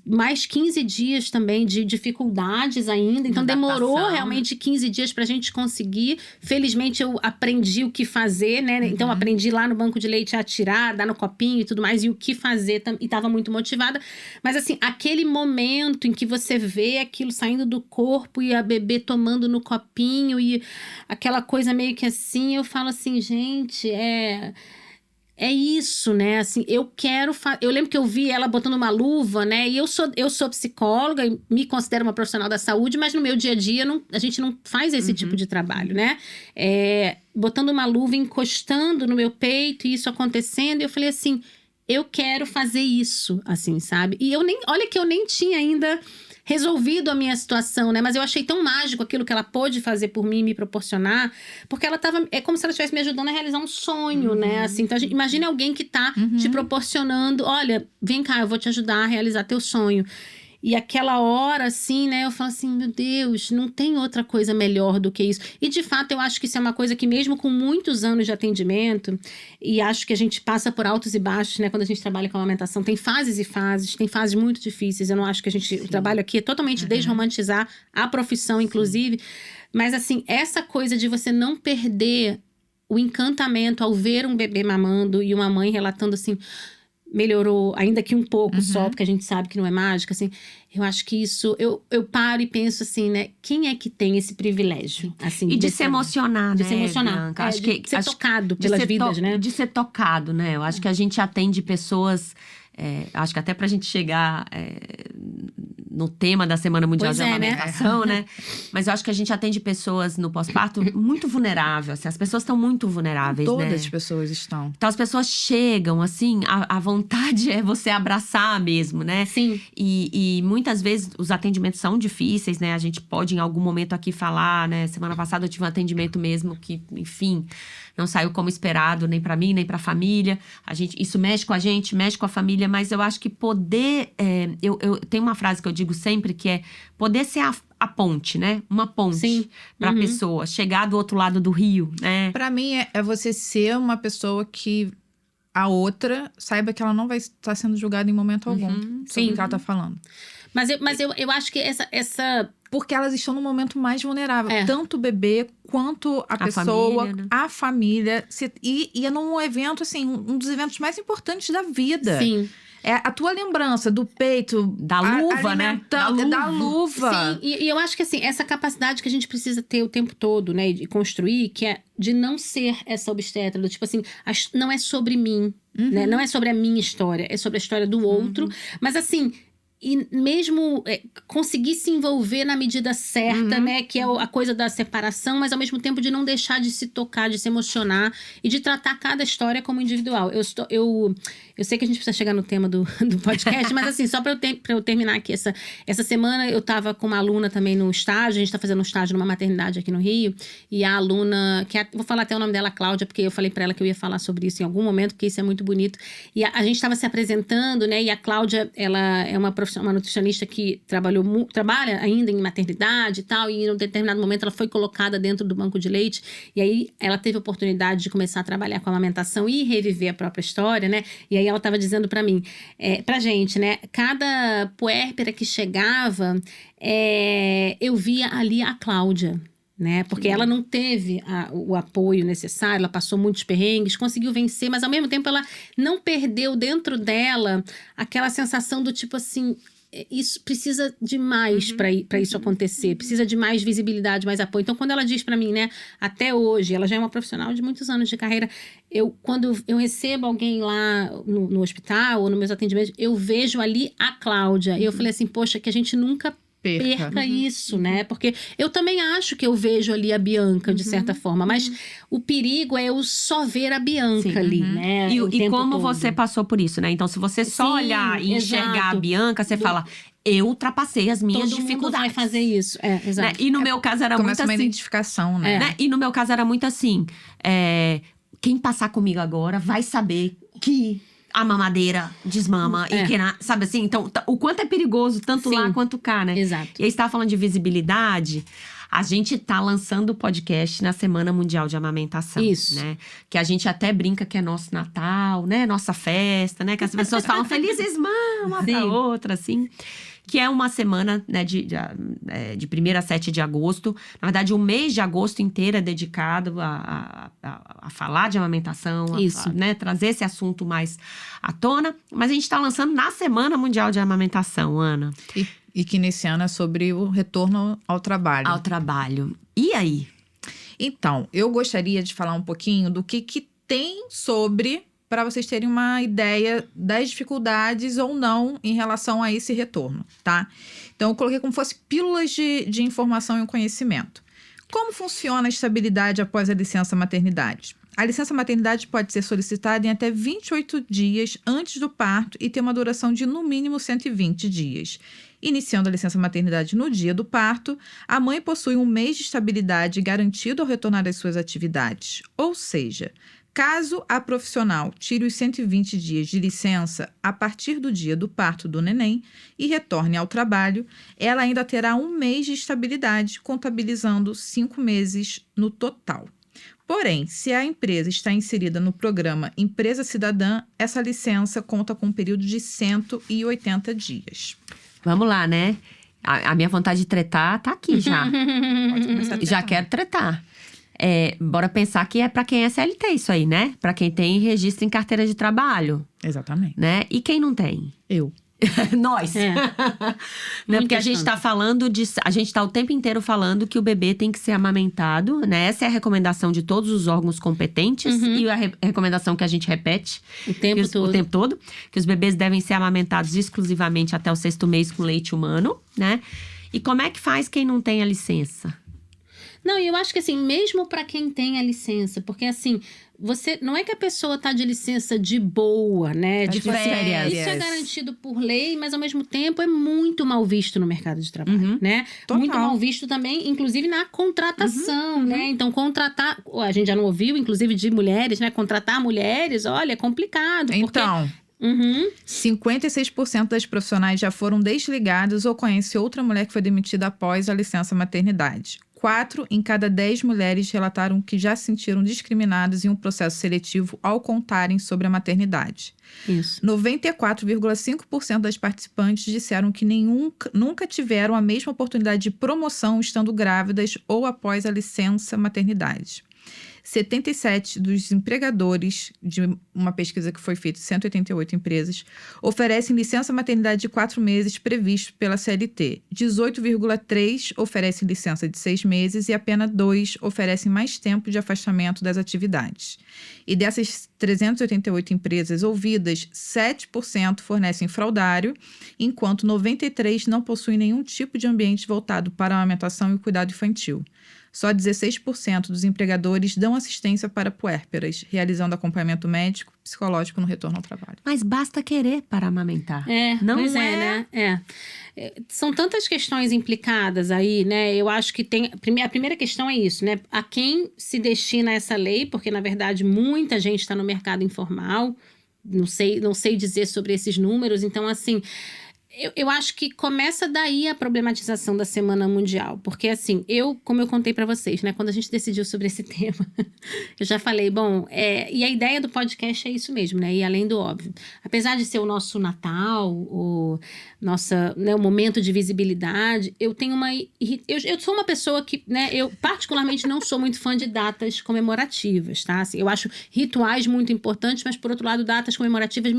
Mais 15 dias também de dificuldades ainda. Então, demorou realmente 15 dias pra gente conseguir. Felizmente, eu aprendi o que fazer, né? Então, aprendi lá no banco de leite a tirar, dar no copinho e tudo mais. E o que fazer. E tava muito motivada. Mas, assim, aquele momento em que você vê aquilo saindo do corpo e a bebê tomando no copinho e aquela coisa meio que assim, eu falo assim, gente, é isso, né? Assim, eu lembro que eu vi ela botando uma luva, né? E eu sou psicóloga e me considero uma profissional da saúde, mas no meu dia a dia a gente não faz esse tipo de trabalho, né? Botando uma luva, encostando no meu peito e isso acontecendo. E eu falei assim, eu quero fazer isso, assim, sabe? E olha que eu nem tinha ainda resolvido a minha situação, né? Mas eu achei tão mágico aquilo que ela pôde fazer por mim, me proporcionar, porque ela é como se ela estivesse me ajudando a realizar um sonho, né? Assim, então, imagine alguém que tá te proporcionando, olha, vem cá, eu vou te ajudar a realizar teu sonho. E aquela hora, assim, né? Eu falo assim, meu Deus, não tem outra coisa melhor do que isso. E, de fato, eu acho que isso é uma coisa que mesmo com muitos anos de atendimento, e acho que a gente passa por altos e baixos, né? Quando a gente trabalha com amamentação, tem fases e fases, tem fases muito difíceis. Eu não acho que o trabalho aqui é totalmente desromantizar a profissão, inclusive. Mas, assim, essa coisa de você não perder o encantamento ao ver um bebê mamando e uma mãe relatando assim, melhorou, ainda que um pouco só, porque a gente sabe que não é mágica, assim. Eu acho que isso, eu paro e penso assim, né? Quem é que tem esse privilégio? Assim, e de se emocionar, de né? se emocionar. Bianca? De ser tocado pelas vidas, né? De ser tocado, né? Eu acho que a gente atende pessoas. Acho que até pra gente chegar no tema da Semana Mundial de Amamentação, né? Mas eu acho que a gente atende pessoas no pós-parto muito vulneráveis. Assim, as pessoas estão muito vulneráveis, Todas né? as pessoas estão. Então as pessoas chegam, assim, a vontade é você abraçar mesmo, né? Sim. E muitas vezes os atendimentos são difíceis, né? A gente pode em algum momento aqui falar, né? Semana passada eu tive um atendimento mesmo que, enfim, não saiu como esperado, nem pra mim, nem pra família. Isso mexe com a gente, mexe com a família, mas eu acho que poder. Eu tenho uma frase que eu digo sempre que é poder ser a ponte, né? Uma ponte pra pessoa chegar do outro lado do rio, né? Pra mim, é você ser uma pessoa que a outra saiba que ela não vai estar sendo julgada em momento algum sobre o que ela tá falando. Mas eu acho que essa... Porque elas estão no momento mais vulnerável. Tanto o bebê quanto a pessoa, família, né? a família. E é num evento, assim, um dos eventos mais importantes da vida. Sim. É a tua lembrança do peito. Da luva, né? Da luva. Sim, e eu acho que assim, essa capacidade que a gente precisa ter o tempo todo, né? De construir, que é de não ser essa obstetra. Do tipo assim, não é sobre mim, né? Não é sobre a minha história, é sobre a história do outro. Mas assim... E mesmo conseguir se envolver na medida certa, né? Que é a coisa da separação, mas ao mesmo tempo de não deixar de se tocar, de se emocionar e de tratar cada história como individual. Eu sei que a gente precisa chegar no tema do podcast, mas assim, só pra eu terminar aqui. Essa semana eu tava com uma aluna também no estágio, a gente tá fazendo um estágio numa maternidade aqui no Rio, e a aluna, vou falar até o nome dela, Cláudia, porque eu falei pra ela que eu ia falar sobre isso em algum momento, porque isso é muito bonito. E a gente tava se apresentando, né? E a Cláudia, ela é uma profissional uma nutricionista que trabalha ainda em maternidade e tal, e em um determinado momento ela foi colocada dentro do banco de leite, e aí ela teve a oportunidade de começar a trabalhar com a amamentação e reviver a própria história, né? E aí ela estava dizendo para mim, pra gente, né? Cada puérpera que chegava, eu via ali a Cláudia, né? Porque ela não teve o apoio necessário, ela passou muitos perrengues, conseguiu vencer, mas ao mesmo tempo ela não perdeu dentro dela aquela sensação do tipo assim, isso precisa de mais para isso acontecer, precisa de mais visibilidade, mais apoio. Então, quando ela diz para mim, né, até hoje, ela já é uma profissional de muitos anos de carreira, quando eu recebo alguém lá no hospital ou nos meus atendimentos, eu vejo ali a Cláudia. E eu falei assim, poxa, que a gente nunca perca isso, né? Porque eu também acho que eu vejo ali a Bianca, de certa forma. Mas o perigo é eu só ver a Bianca ali, né? E como você passou por isso, né? Então, se você só olhar e enxergar a Bianca, você fala... Eu ultrapassei as minhas dificuldades. Todo mundo vai fazer isso, exato. Né? E no meu caso era muito assim... Começa uma identificação, né? E no meu caso era muito assim... quem passar comigo agora vai saber que... a mamadeira desmama. E que, sabe assim? Então, o quanto é perigoso, tanto lá quanto cá, né? Exato. E aí, você tava falando de visibilidade. A gente tá lançando o podcast na Semana Mundial de Amamentação. Isso. Né? Que a gente até brinca que é nosso Natal, né? Nossa festa, né? Que as pessoas falam felizes mães, uma pra outra, assim. Que é uma semana, né, de 1º a 7 de agosto. Na verdade, o mês de agosto inteiro é dedicado a falar de amamentação, né, trazer esse assunto mais à tona. Mas a gente está lançando na Semana Mundial de Amamentação, Ana. E que nesse ano é sobre o retorno ao trabalho. Ao trabalho. E aí? Então, eu gostaria de falar um pouquinho do que tem sobre... para vocês terem uma ideia das dificuldades ou não em relação a esse retorno, tá? Então, eu coloquei como fosse pílulas de informação e conhecimento. Como funciona a estabilidade após a licença maternidade? A licença maternidade pode ser solicitada em até 28 dias antes do parto e ter uma duração de, no mínimo, 120 dias. Iniciando a licença maternidade no dia do parto, a mãe possui um mês de estabilidade garantido ao retornar às suas atividades. Ou seja... caso a profissional tire os 120 dias de licença a partir do dia do parto do neném e retorne ao trabalho, ela ainda terá um mês de estabilidade, contabilizando 5 meses no total. Porém, se a empresa está inserida no programa Empresa Cidadã, essa licença conta com um período de 180 dias. Vamos lá, né? A minha vontade de tretar tá aqui já. Pode começar a tretar. Já quero tretar. Bora pensar que é para quem é CLT isso aí, né? Para quem tem registro em carteira de trabalho. Exatamente. Né? E quem não tem? Eu. Nós. Né? Porque a gente tá falando a gente tá o tempo inteiro falando que o bebê tem que ser amamentado, né? Essa é a recomendação de todos os órgãos competentes e a recomendação que a gente repete o tempo todo, que os bebês devem ser amamentados exclusivamente até o 6º mês com leite humano, né? E como é que faz quem não tem a licença? Não, e eu acho que assim, mesmo para quem tem a licença, porque assim, você não é que a pessoa tá de licença de boa, né? De férias. Isso é garantido por lei, mas ao mesmo tempo é muito mal visto no mercado de trabalho, né? Total. Muito mal visto também, inclusive na contratação, né? Então, contratar, a gente já não ouviu, inclusive de mulheres, né? Contratar mulheres, olha, é complicado. Então, 56% das profissionais já foram desligadas ou conhecem outra mulher que foi demitida após a licença maternidade. 4 em cada 10 mulheres relataram que já se sentiram discriminadas em um processo seletivo ao contarem sobre a maternidade. Isso. 94,5% das participantes disseram que nunca tiveram a mesma oportunidade de promoção estando grávidas ou após a licença maternidade. 77 dos empregadores, de uma pesquisa que foi feita em 188 empresas, oferecem licença maternidade de 4 meses previsto pela CLT. 18,3 oferecem licença de 6 meses e apenas 2 oferecem mais tempo de afastamento das atividades. E dessas 388 empresas ouvidas, 7% fornecem fraldário, enquanto 93% não possuem nenhum tipo de ambiente voltado para a amamentação e o cuidado infantil. Só 16% dos empregadores dão assistência para puérperas, realizando acompanhamento médico e psicológico no retorno ao trabalho. Mas basta querer para amamentar. Não pois né? São tantas questões implicadas aí, né? Eu acho que a primeira questão é isso, né? A quem se destina essa lei, porque, na verdade, muita gente está no mercado informal. Não sei dizer sobre esses números. Então, assim... Eu acho que começa daí a problematização da Semana Mundial. Porque, assim, como eu contei pra vocês, né? Quando a gente decidiu sobre esse tema, eu já falei, e a ideia do podcast é isso mesmo, né? Ir além do óbvio. Apesar de ser o nosso Natal, o momento de visibilidade, eu tenho eu sou uma pessoa que, né? Eu particularmente não sou muito fã de datas comemorativas, tá? Assim, eu acho rituais muito importantes, mas, por outro lado, datas comemorativas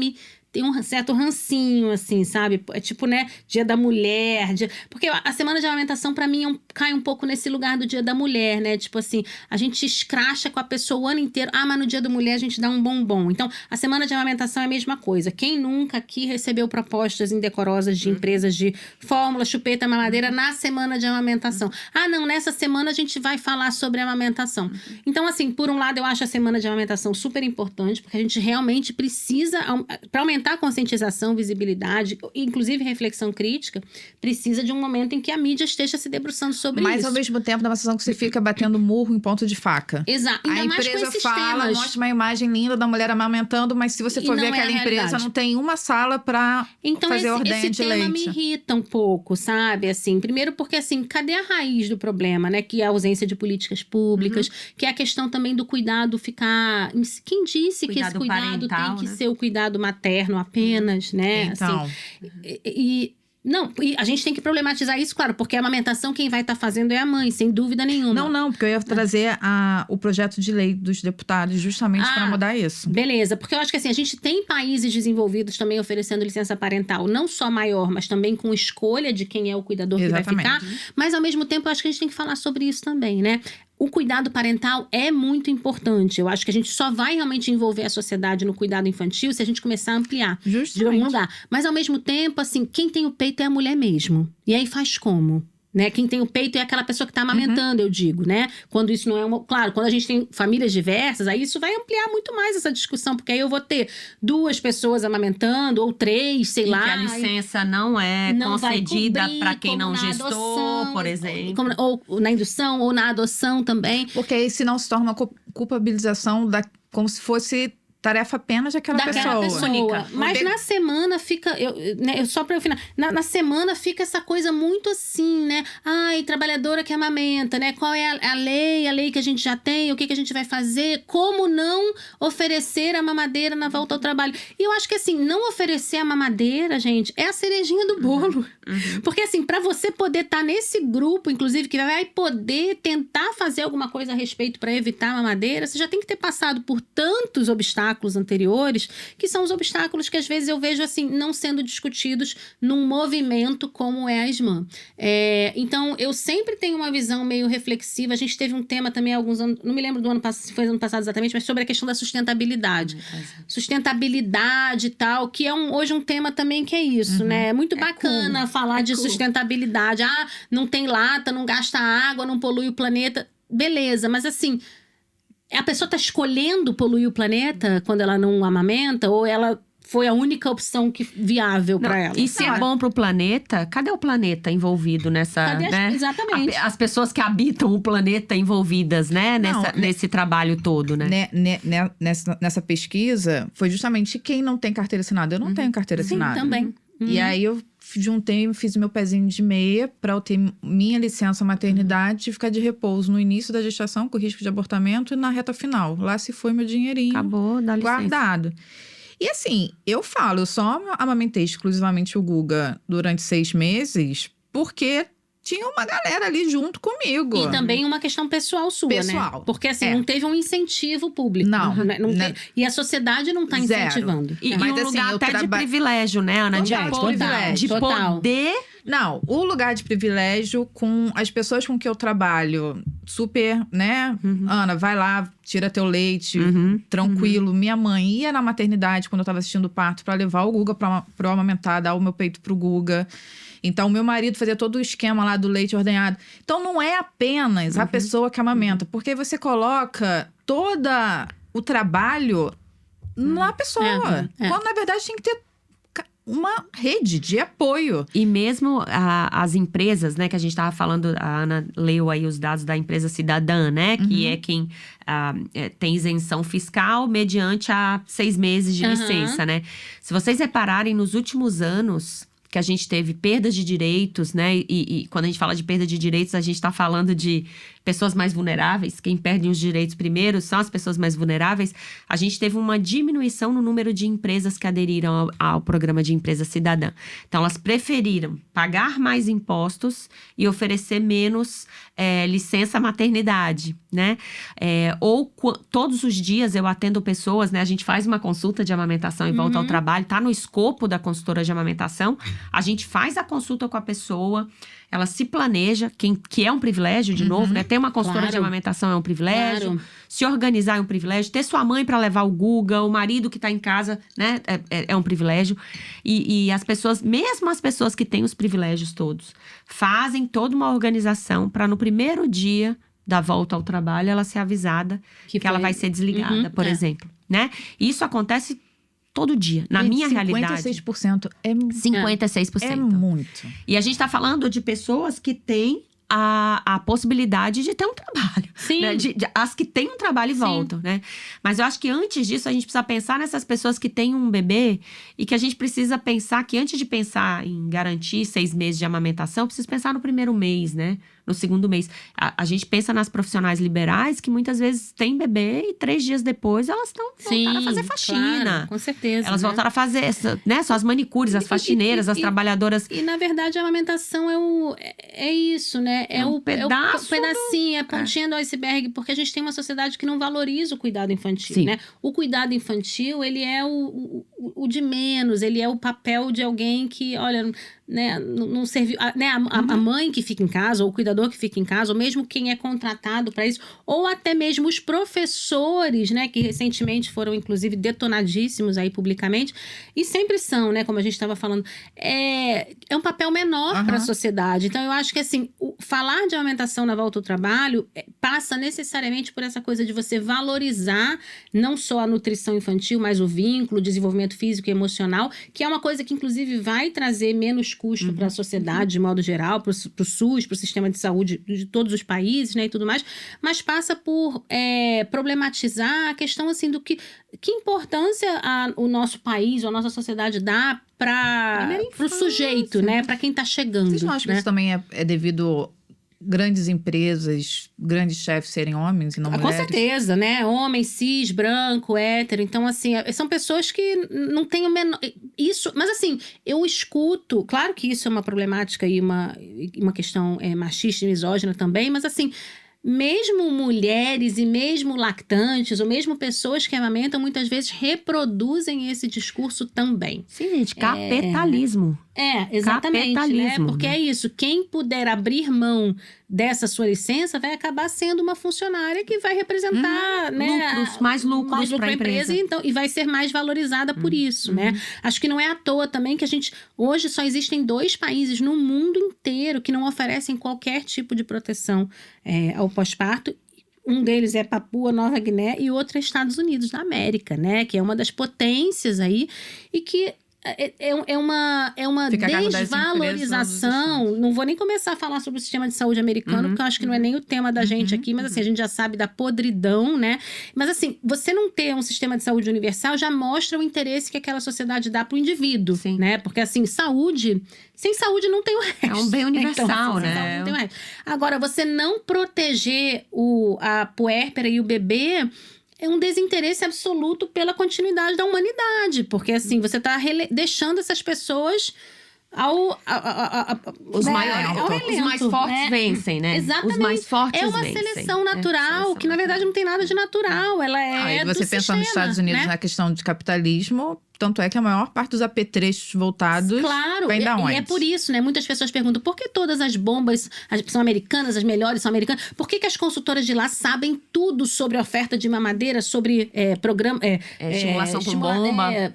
tem um certo rancinho, assim, sabe? É tipo, né, Dia da Mulher. Porque a Semana de Amamentação, pra mim, cai um pouco nesse lugar do Dia da Mulher, né? Tipo assim, a gente escracha com a pessoa o ano inteiro. Mas no Dia da Mulher a gente dá um bombom. Então, a Semana de Amamentação é a mesma coisa. Quem nunca aqui recebeu propostas indecorosas de empresas de fórmula, chupeta, mamadeira na Semana de Amamentação? Não, nessa semana a gente vai falar sobre amamentação. Então, assim, por um lado, eu acho a Semana de Amamentação super importante, porque a gente realmente precisa, pra aumentar a conscientização, visibilidade, inclusive reflexão crítica, precisa de um momento em que a mídia esteja se debruçando sobre isso. Mas, ao mesmo tempo, dá uma sensação que você fica batendo murro em ponto de faca. Exato. A empresa fala, mostra uma imagem linda da mulher amamentando, mas se você for ver aquela empresa, não tem uma sala pra fazer ordenha de leite. Então, esse tema me irrita um pouco, sabe? Assim, primeiro porque, assim, cadê a raiz do problema, né? Que é a ausência de políticas públicas, que é a questão também do cuidado ficar... Quem disse que esse cuidado parental, tem que ser o cuidado materno apenas, né? Então... Assim, e a gente tem que problematizar isso, claro, porque a amamentação quem vai estar fazendo é a mãe, sem dúvida nenhuma. Não, porque eu ia trazer o projeto de lei dos deputados justamente para mudar isso. Beleza, porque eu acho que assim, a gente tem países desenvolvidos também oferecendo licença parental, não só maior, mas também com escolha de quem é o cuidador que vai ficar. Mas ao mesmo tempo, eu acho que a gente tem que falar sobre isso também, né? O cuidado parental é muito importante. Eu acho que a gente só vai realmente envolver a sociedade no cuidado infantil se a gente começar a ampliar de algum lugar. Mas, ao mesmo tempo, assim, quem tem o peito é a mulher mesmo. E aí faz como? Né? Quem tem o peito é aquela pessoa que está amamentando, eu digo, né? Quando isso não é Claro, quando a gente tem famílias diversas, aí isso vai ampliar muito mais essa discussão, porque aí eu vou ter 2 pessoas amamentando, ou 3, sei lá. Que a licença não é concedida para quem não gestou, adoção, por exemplo. Ou na indução, ou na adoção também. Porque aí senão se torna uma culpabilização como se fosse tarefa apenas daquela pessoa. Única. Mas na semana fica... só para eu final. Na semana fica essa coisa muito assim, né? Trabalhadora que amamenta, né? Qual é a lei que a gente já tem? O que a gente vai fazer? Como não oferecer a mamadeira na volta ao trabalho? E eu acho que assim, não oferecer a mamadeira, gente, é a cerejinha do bolo. Porque assim, para você poder estar nesse grupo, inclusive, que vai poder tentar fazer alguma coisa a respeito para evitar a mamadeira, você já tem que ter passado por tantos obstáculos anteriores, que são os obstáculos que às vezes eu vejo assim, não sendo discutidos num movimento como é a SMAM. Então, eu sempre tenho uma visão meio reflexiva. A gente teve um tema também há alguns anos, não me lembro do ano passado, se foi ano passado exatamente, mas sobre a questão da sustentabilidade. Sustentabilidade e tal, que é hoje um tema também que é isso, né? É muito bacana falar de sustentabilidade. Não tem lata, não gasta água, não polui o planeta. Beleza, mas assim... A pessoa está escolhendo poluir o planeta quando ela não amamenta? Ou ela foi a única opção viável para ela? E se é bom para o planeta, cadê o planeta envolvido nessa... Cadê exatamente. As pessoas que habitam o planeta envolvidas, né? Nesse trabalho todo, né? Nessa pesquisa, foi justamente quem não tem carteira assinada. Eu não tenho carteira assinada. Sim, também. E aí eu juntei, fiz meu pezinho de meia para eu ter minha licença maternidade e ficar de repouso no início da gestação com risco de abortamento e na reta final. Lá se foi meu dinheirinho. Acabou, dá licença. Guardado. E assim, eu só amamentei exclusivamente o Guga durante 6 meses porque tinha uma galera ali junto comigo. E também uma questão pessoal sua, né? Porque assim, não teve um incentivo público. Não. E a sociedade não está incentivando. E um lugar até de privilégio, né, Ana? De poder... Não, o lugar de privilégio com as pessoas com que eu trabalho, super, né? Ana, vai lá, tira teu leite, tranquilo. Minha mãe ia na maternidade quando eu tava assistindo o parto pra levar o Guga pra eu amamentar, dar o meu peito pro Guga. Então, meu marido fazia todo o esquema lá do leite ordenhado. Então, não é apenas a pessoa que amamenta. Porque você coloca todo o trabalho na pessoa. Quando, na verdade, tem que ter uma rede de apoio. E mesmo as empresas, né, que a gente estava falando, a Ana leu aí os dados da empresa cidadã, né, que é quem tem isenção fiscal mediante 6 meses de licença, né. Se vocês repararem, nos últimos anos, que a gente teve perdas de direitos, né? E quando a gente fala de perda de direitos, a gente está falando de pessoas mais vulneráveis. Quem perde os direitos primeiro são as pessoas mais vulneráveis. A gente teve uma diminuição no número de empresas que aderiram ao programa de empresa cidadã. Então, elas preferiram pagar mais impostos e oferecer menos licença maternidade, né? Todos os dias eu atendo pessoas, né? A gente faz uma consulta de amamentação e volta ao trabalho. Tá no escopo da consultora de amamentação. A gente faz a consulta com a pessoa. Ela se planeja, que é um privilégio, de novo, né? Ter uma consultora de amamentação é um privilégio. Claro. Se organizar é um privilégio. Ter sua mãe para levar o Guga, o marido que tá em casa, né? É um privilégio. E as pessoas, mesmo as pessoas que têm os privilégios todos, fazem toda uma organização para no primeiro dia da volta ao trabalho, ela ser avisada que ela vai ser desligada, por exemplo, né? Isso acontece todo dia. Na minha realidade. 56% é 56%. É muito. E a gente tá falando de pessoas que têm a possibilidade de ter um trabalho. Sim. Né? As que têm um trabalho e voltam, né? Mas eu acho que antes disso, a gente precisa pensar nessas pessoas que têm um bebê e que a gente precisa pensar que antes de pensar em garantir 6 meses de amamentação, precisa pensar no primeiro mês, né? No segundo mês. A gente pensa nas profissionais liberais que muitas vezes têm bebê e 3 dias depois elas voltaram a fazer faxina. Claro, com certeza. Elas voltaram a fazer, né? São as manicures, as faxineiras, as trabalhadoras. E, na verdade, a amamentação é isso, né? É um pedaço o pedacinho, é a pontinha do iceberg, porque a gente tem uma sociedade que não valoriza o cuidado infantil, Sim. né? O cuidado infantil, ele é o de menos, ele é o papel de alguém que, olha, né, não serviu, né, a mãe que fica em casa, ou o cuidador que fica em casa, ou mesmo quem é contratado para isso, ou até mesmo os professores, né, que recentemente foram, inclusive, detonadíssimos aí publicamente, e sempre são, né, como a gente estava falando, é um papel menor para a sociedade. Então, eu acho que, assim, falar de amamentação na volta ao trabalho passa necessariamente por essa coisa de você valorizar não só a nutrição infantil, mas o vínculo, o desenvolvimento físico e emocional, que é uma coisa que, inclusive, vai trazer menos custo para a sociedade, de modo geral, para o SUS, para o sistema de saúde de todos os países, né, e tudo mais, mas passa por problematizar a questão, assim, do que importância o nosso país, ou a nossa sociedade dá para o sujeito, né, para quem está chegando. Vocês não acham que isso também é devido grandes empresas, grandes chefes serem homens e não mulheres? Com certeza, né? Homem, cis, branco, hétero. Então, assim, são pessoas que não têm o menor... Isso, mas assim, eu escuto... Claro que isso é uma problemática e uma questão machista e misógina também, mas assim... Mesmo mulheres e mesmo lactantes, ou mesmo pessoas que amamentam, muitas vezes reproduzem esse discurso também. Sim, gente, capitalismo. Exatamente, capitalismo, né? Porque é isso, quem puder abrir mão dessa sua licença vai acabar sendo uma funcionária que vai representar, né, mais lucros para a empresa. Então, e vai ser mais valorizada por isso, né? Acho que não é à toa também que a gente... Hoje só existem 2 países no mundo inteiro que não oferecem qualquer tipo de proteção ao pós-parto. Um deles é Papua Nova Guiné e o outro é Estados Unidos da América, né? Que é uma das potências aí e que é uma desvalorização. Não vou nem começar a falar sobre o sistema de saúde americano, porque eu acho que não é nem o tema da gente aqui, mas assim, a gente já sabe da podridão, né? Mas assim, você não ter um sistema de saúde universal já mostra o interesse que aquela sociedade dá pro indivíduo, né? Porque assim, sem saúde não tem o resto. É um bem universal, então, né? Sem saúde não tem o resto. Agora, você não proteger a puérpera e o bebê é um desinteresse absoluto pela continuidade da humanidade. Porque, assim, você está deixando essas pessoas os mais fortes vencem, né? Exatamente. Os mais fortes é uma vencem. Seleção natural, que na verdade não tem nada de natural. Ela e você do pensa sistema, nos Estados Unidos, né? na questão de capitalismo, tanto é que a maior parte dos apetrechos voltados vem da onde? E é por isso, né? Muitas pessoas perguntam por que todas as bombas são americanas, as melhores são americanas? Por que as consultoras de lá sabem tudo sobre a oferta de mamadeira, sobre programa... estimulação com bomba. Né?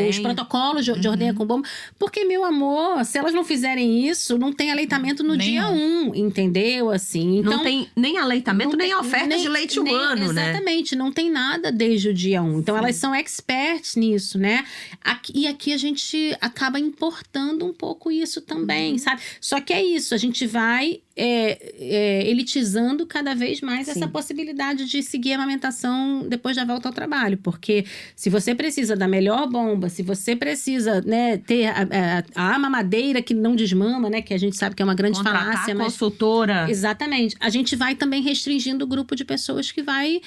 Os protocolos de ordenha com bomba. Porque, meu amor, se elas não fizerem isso, não tem aleitamento no dia 1, entendeu? Assim, então, não tem nem aleitamento, nem oferta de leite humano, né? Exatamente, não tem nada desde o dia 1. Então, elas são experts nisso, né? E aqui a gente acaba importando um pouco isso também, sabe? Só que é isso, a gente vai elitizando cada vez mais Sim. essa possibilidade de seguir a amamentação depois da volta ao trabalho. Porque se você precisa da melhor bomba, se você precisa, né, ter a mamadeira que não desmama, né, que a gente sabe que é uma grande Contratar falácia, mas consultora. exatamente. A gente vai também restringindo o grupo de pessoas que vai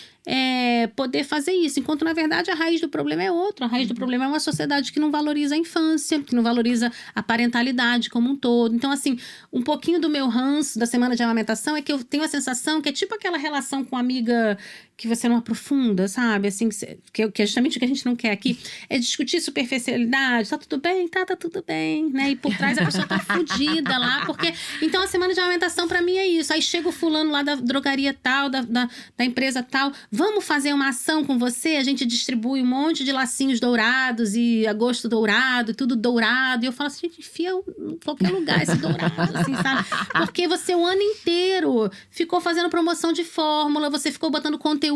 poder fazer isso. Enquanto, na verdade, a raiz do problema é outra. A raiz do problema é uma sociedade que não valoriza a infância, que não valoriza a parentalidade como um todo. Então, assim, um pouquinho do meu ranço da semana de amamentação é que eu tenho a sensação que é tipo aquela relação com amiga que você não aprofunda, sabe? Assim, que é justamente o que a gente não quer aqui. É discutir superficialidade. Tá tudo bem? Tá tudo bem, né? E por trás a pessoa tá fudida lá, porque... Então, a semana de amamentação pra mim é isso. Aí chega o fulano lá da drogaria tal, da empresa tal. Vamos fazer uma ação com você? A gente distribui um monte de lacinhos dourados e agosto dourado, tudo dourado. E eu falo assim, gente, enfia em qualquer lugar esse dourado, assim, sabe? Porque você o ano inteiro ficou fazendo promoção de fórmula, você ficou botando conteúdo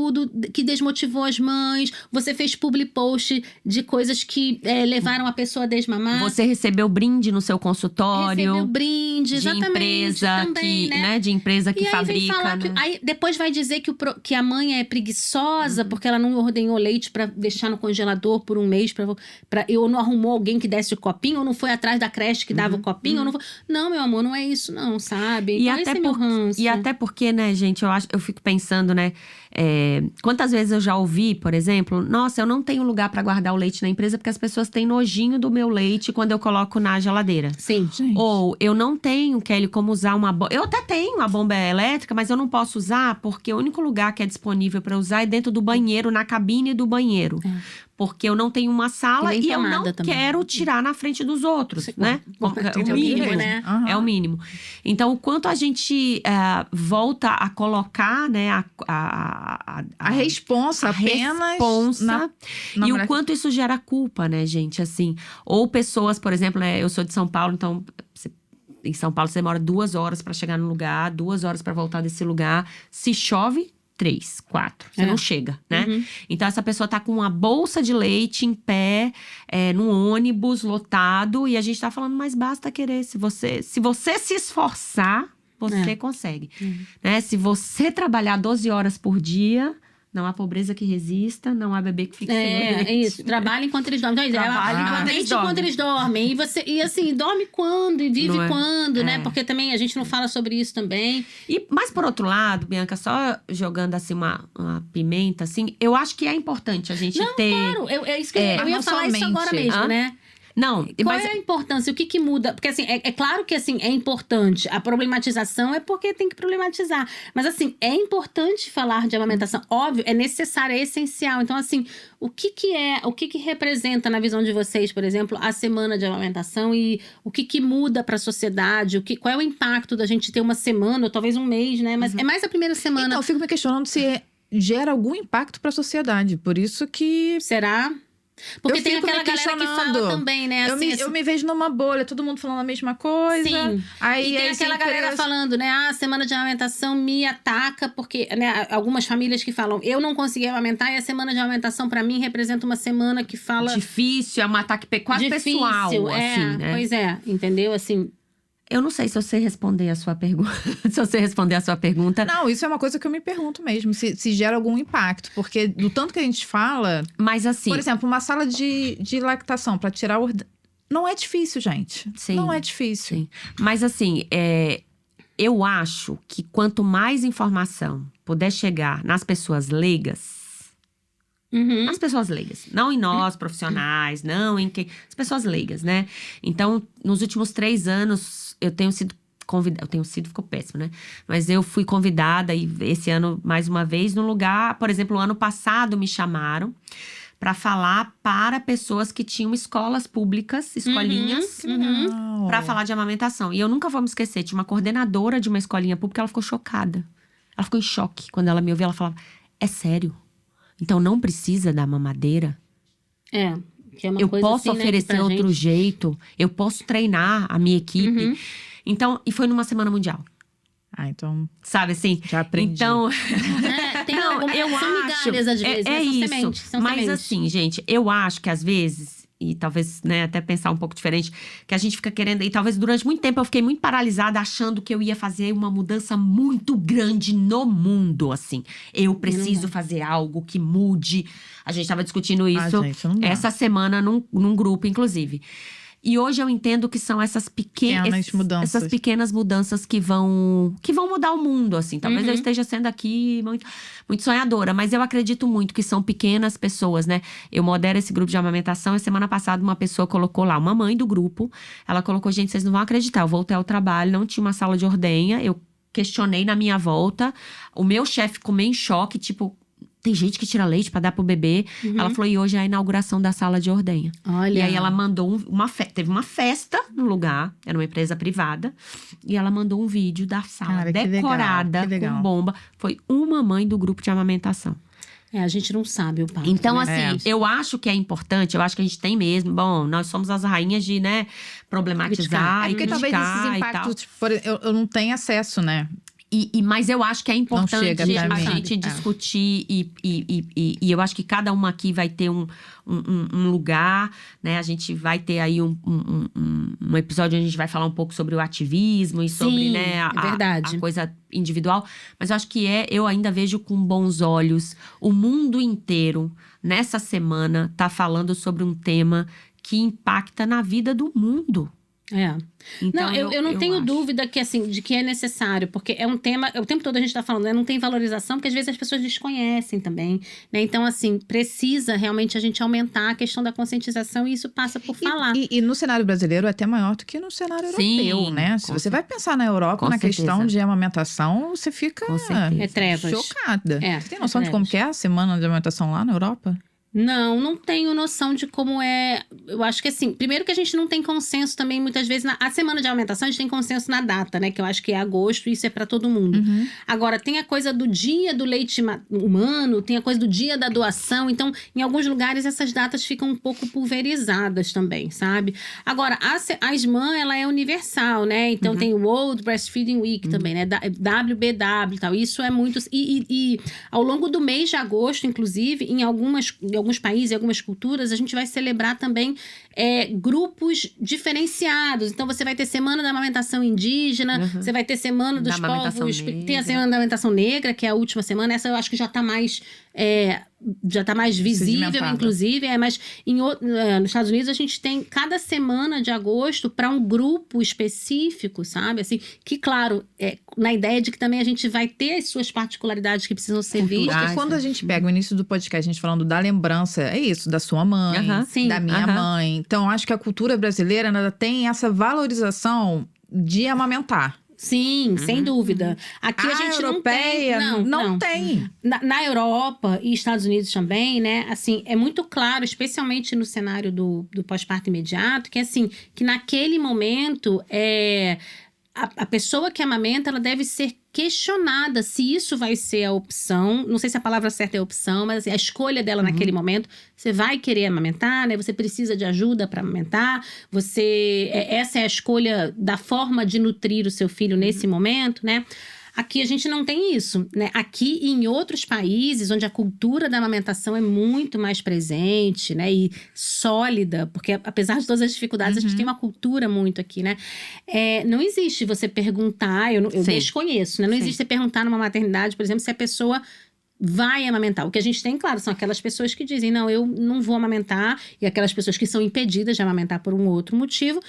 que desmotivou as mães, você fez public post de coisas que levaram a pessoa a desmamar. Você recebeu brinde no seu consultório. Recebeu brinde, exatamente. De empresa também, que, né? De empresa que e aí fabrica. Vem falar né? aí depois vai dizer que a mãe é preguiçosa porque ela não ordenhou leite pra deixar no congelador por um mês, ou não arrumou alguém que desse o copinho, ou não foi atrás da creche que dava o copinho, ou não foi... Não, meu amor, não é isso não, sabe? E, então, esse é meu ranço. E até porque, né, gente, eu fico pensando, né, quantas vezes eu já ouvi, por exemplo, nossa, eu não tenho lugar pra guardar o leite na empresa porque as pessoas têm nojinho do meu leite quando eu coloco na geladeira. Sim. Gente. Ou eu não tenho, Kelly, como usar uma bomba. Eu até tenho uma bomba elétrica, mas eu não posso usar porque o único lugar que é disponível pra usar é dentro do banheiro, na cabine do banheiro. Porque eu não tenho uma sala E nem e eu não tomada também. quero tirar na frente dos outros, né? Tem O mínimo, né? Aham. É o mínimo. Então, o quanto a gente volta a colocar, né, A responsa a apenas responsa na e mulher o quanto isso gera culpa, né, gente? Assim, ou pessoas, por exemplo, né, eu sou de São Paulo, então em São Paulo você demora 2 horas pra chegar no lugar, 2 horas pra voltar desse lugar. Se chove, 3, 4. Você não chega, né? Então, essa pessoa tá com uma bolsa de leite em pé, num ônibus lotado. E a gente tá falando, mas basta querer. Se você se esforçar, você consegue. Né? Se você trabalhar 12 horas por dia... Não há pobreza que resista, não há bebê que fique sem leite. É isso. Trabalha enquanto eles dormem. Então, Trabalha enquanto eles dormem. E assim, dorme quando? E vive Não é? quando, né? Porque também a gente não fala sobre isso também. Mas por outro lado, Bianca, só jogando assim uma pimenta, assim, eu acho que é importante a gente ter... Claro, é isso que eu ia não falar isso agora somente. mesmo, né? Não, Qual mas é a importância? O que muda? Porque, assim, é claro que, assim, é importante. A problematização é porque tem que problematizar. Mas, assim, é importante falar de amamentação. Óbvio, é necessário, é essencial. Então, assim, o que representa, na visão de vocês, por exemplo, a semana de amamentação e o que muda para a sociedade? Qual é o impacto da gente ter uma semana, ou talvez um mês, né? Mas é mais a primeira semana. Então, eu fico me questionando se gera algum impacto para a sociedade. Por isso que... Será? Porque Eu tem fico aquela me galera que questionando. fala também, né? Eu me vejo numa bolha, todo mundo falando a mesma coisa. Sim. Aí E tem aquela galera falando, né? A semana de amamentação me ataca, porque, né, algumas famílias que falam, eu não consegui amamentar, e a semana de amamentação, pra mim, representa uma semana que fala. difícil, é um ataque quase pessoal, assim, né? Pois é, entendeu? Assim. Eu não sei se você responder a sua pergunta. Se você responder a sua pergunta. Não, isso é uma coisa que eu me pergunto mesmo, se gera algum impacto. Porque do tanto que a gente fala... Mas assim... Por exemplo, uma sala de lactação para tirar o... Não é difícil, gente. Sim, não é difícil. Sim. Mas assim, eu acho que quanto mais informação puder chegar nas pessoas leigas... As pessoas leigas. Não em nós, profissionais, não em quem... As pessoas leigas, né? Então, nos últimos 3 anos, eu tenho sido convidada... Ficou péssimo, né? Mas eu fui convidada, e esse ano, mais uma vez, no lugar... Por exemplo, o ano passado me chamaram para falar para pessoas que tinham escolas públicas, escolinhas, para falar de amamentação. E eu nunca vou me esquecer, tinha uma coordenadora de uma escolinha pública, ela ficou chocada. Ela ficou em choque. Quando ela me ouviu, ela falava, é sério? Então, não precisa da mamadeira? Que é uma eu coisa posso assim, oferecer né, outro jeito. Eu posso treinar a minha equipe. Então, e foi numa semana mundial. Então... Sabe assim? Já aprendi. Então... Tem não, eu são acho... migalhas, às vezes, é né? São isso. sementes, são Mas sementes. assim, gente, eu acho que às vezes... e talvez, né, até pensar um pouco diferente, que a gente fica querendo, e talvez durante muito tempo eu fiquei muito paralisada achando que eu ia fazer uma mudança muito grande no mundo, assim. Eu preciso fazer algo que mude. A gente estava discutindo isso gente, não dá. essa semana num grupo, inclusive. E hoje eu entendo que são essas Mudanças. pequenas mudanças que vão mudar o mundo, assim. Talvez eu esteja sendo aqui muito, muito sonhadora, mas eu acredito muito que são pequenas pessoas, né? Eu modero esse grupo de amamentação e semana passada uma pessoa colocou lá, uma mãe do grupo, ela colocou, gente, vocês não vão acreditar, eu voltei ao trabalho, não tinha uma sala de ordenha, eu questionei na minha volta, o meu chefe ficou meio em choque, tipo… Tem gente que tira leite pra dar pro bebê. Ela falou, e hoje é a inauguração da sala de ordenha. Olha. E aí ela mandou teve uma festa no lugar, era uma empresa privada. E ela mandou um vídeo da sala Cara, que decorada, legal. com bomba. Foi uma mãe do grupo de amamentação. A gente não sabe o papo. Então, né? assim, eu acho que é importante, eu acho que a gente tem mesmo. Bom, nós somos as rainhas de, né, problematizar e Porque talvez criticar esses e tal. impactos, eu não tenho acesso, né? Mas eu acho que é importante chega a até mim. gente discutir e eu acho que cada uma aqui vai ter um lugar, né? A gente vai ter aí um episódio onde a gente vai falar um pouco sobre o ativismo e sobre, Sim, né, é verdade. a coisa individual. Mas eu acho que eu ainda vejo com bons olhos o mundo inteiro, nessa semana, tá falando sobre um tema que impacta na vida do mundo. Então, não, eu não tenho acho. dúvida que, assim, de que é necessário, porque é um tema, o tempo todo a gente tá falando, né? Não tem valorização, porque às vezes as pessoas desconhecem também, né? Então, assim, precisa realmente a gente aumentar a questão da conscientização e isso passa por falar. E no cenário brasileiro é até maior do que no cenário Sim, europeu, né? Se com você vai pensar na Europa, com na questão certeza. de amamentação, você fica Com certeza. É trevas. chocada. É, Você tem noção é de como trevas. que é a semana de amamentação lá na Europa? Não tenho noção de como é. Eu acho que assim, primeiro que a gente não tem consenso também, muitas vezes, a semana de alimentação, a gente tem consenso na data, né? Que eu acho que é agosto e isso é pra todo mundo. Agora, tem a coisa do dia do leite humano, tem a coisa do dia da doação. Então, em alguns lugares, essas datas ficam um pouco pulverizadas também, sabe? Agora, a SMAN, ela é universal, né? Então, tem o World Breastfeeding Week também, né? WBW e tal. Isso é muito… E ao longo do mês de agosto, inclusive, em alguns países, em algumas culturas, a gente vai celebrar também grupos diferenciados. Então, você vai ter Semana da Amamentação Indígena, você vai ter Semana dos Da amamentação povos… negra. Tem a Semana da Amamentação Negra, que é a última semana. Essa eu acho que já está mais… visível, Sedimentada. inclusive. Mas nos Estados Unidos, a gente tem cada semana de agosto para um grupo específico, sabe? Assim, que, claro, na ideia de que também a gente vai ter as suas particularidades que precisam ser vistas. Porque quando a gente pega o início do podcast, a gente falando da lembrança, é isso, da sua mãe, Sim, da minha mãe. Então, acho que a cultura brasileira ainda tem essa valorização de amamentar. Sim, sem dúvida. Aqui a gente europeia não tem. Na Europa e Estados Unidos também, né? Assim, é muito claro, especialmente no cenário do pós-parto imediato, que assim, que naquele momento a pessoa que amamenta, ela deve ser questionada se isso vai ser a opção. Não sei se a palavra certa é opção, mas assim, a escolha dela naquele momento. Você vai querer amamentar, né? Você precisa de ajuda para amamentar. Essa é a escolha da forma de nutrir o seu filho nesse momento, né? Aqui a gente não tem isso, né? Aqui e em outros países onde a cultura da amamentação é muito mais presente, né? E sólida, porque apesar de todas as dificuldades, a gente tem uma cultura muito aqui, né? Não existe você perguntar, eu desconheço, né? Não existe você perguntar numa maternidade, por exemplo, se a pessoa vai amamentar. O que a gente tem, claro, são aquelas pessoas que dizem, não, eu não vou amamentar, e aquelas pessoas que são impedidas de amamentar por um outro motivo.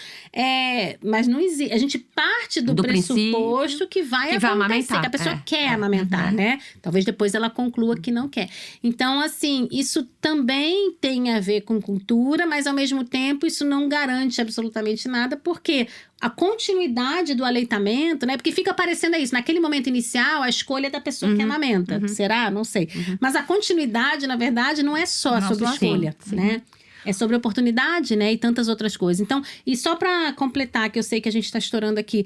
Mas não existe. A gente parte do pressuposto que vai acontecer, que a pessoa quer amamentar, né? Talvez depois ela conclua que não quer. Então, assim, isso também tem a ver com cultura, mas ao mesmo tempo isso não garante absolutamente nada, porque a continuidade do aleitamento, né? Porque fica parecendo isso. Naquele momento inicial, a escolha é da pessoa que amamenta. Será? Não sei. Mas a continuidade, na verdade, não é só sobre escolha, né? É sobre oportunidade, né? E tantas outras coisas. Então, e só para completar, que eu sei que a gente está estourando aqui.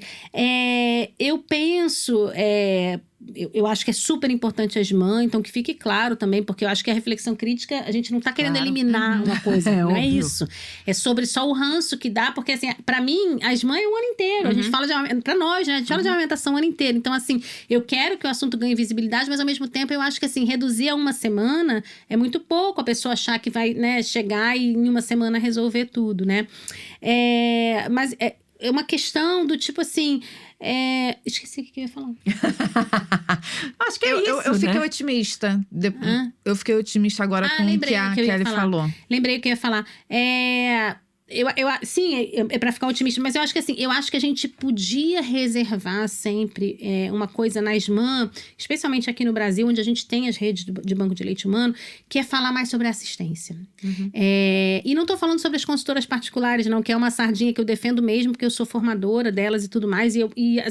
Eu penso… eu acho que é super importante as mães, então que fique claro também, porque eu acho que a reflexão crítica, a gente não tá querendo eliminar uma coisa, não é óbvio. isso. É sobre só o ranço que dá, porque assim, pra mim, as mães é o ano inteiro, a gente fala pra nós, né, a gente fala de amamentação o ano inteiro, então assim, eu quero que o assunto ganhe visibilidade, mas ao mesmo tempo eu acho que assim, reduzir a uma semana é muito pouco, a pessoa achar que vai, né, chegar e em uma semana resolver tudo, né. Mas é uma questão do tipo assim, esqueci o que eu ia falar. Acho que é isso, Eu fiquei né? otimista. Eu fiquei otimista agora com o que lembrei a que eu ia Kelly falar. falou. Lembrei o que eu ia falar. Sim, é pra ficar otimista, mas eu acho que assim, eu acho que a gente podia reservar sempre uma coisa na SMAN, especialmente aqui no Brasil, onde a gente tem as redes de banco de leite humano, que é falar mais sobre assistência. E não tô falando sobre as consultoras particulares, não, que é uma sardinha que eu defendo mesmo, porque eu sou formadora delas e tudo mais, e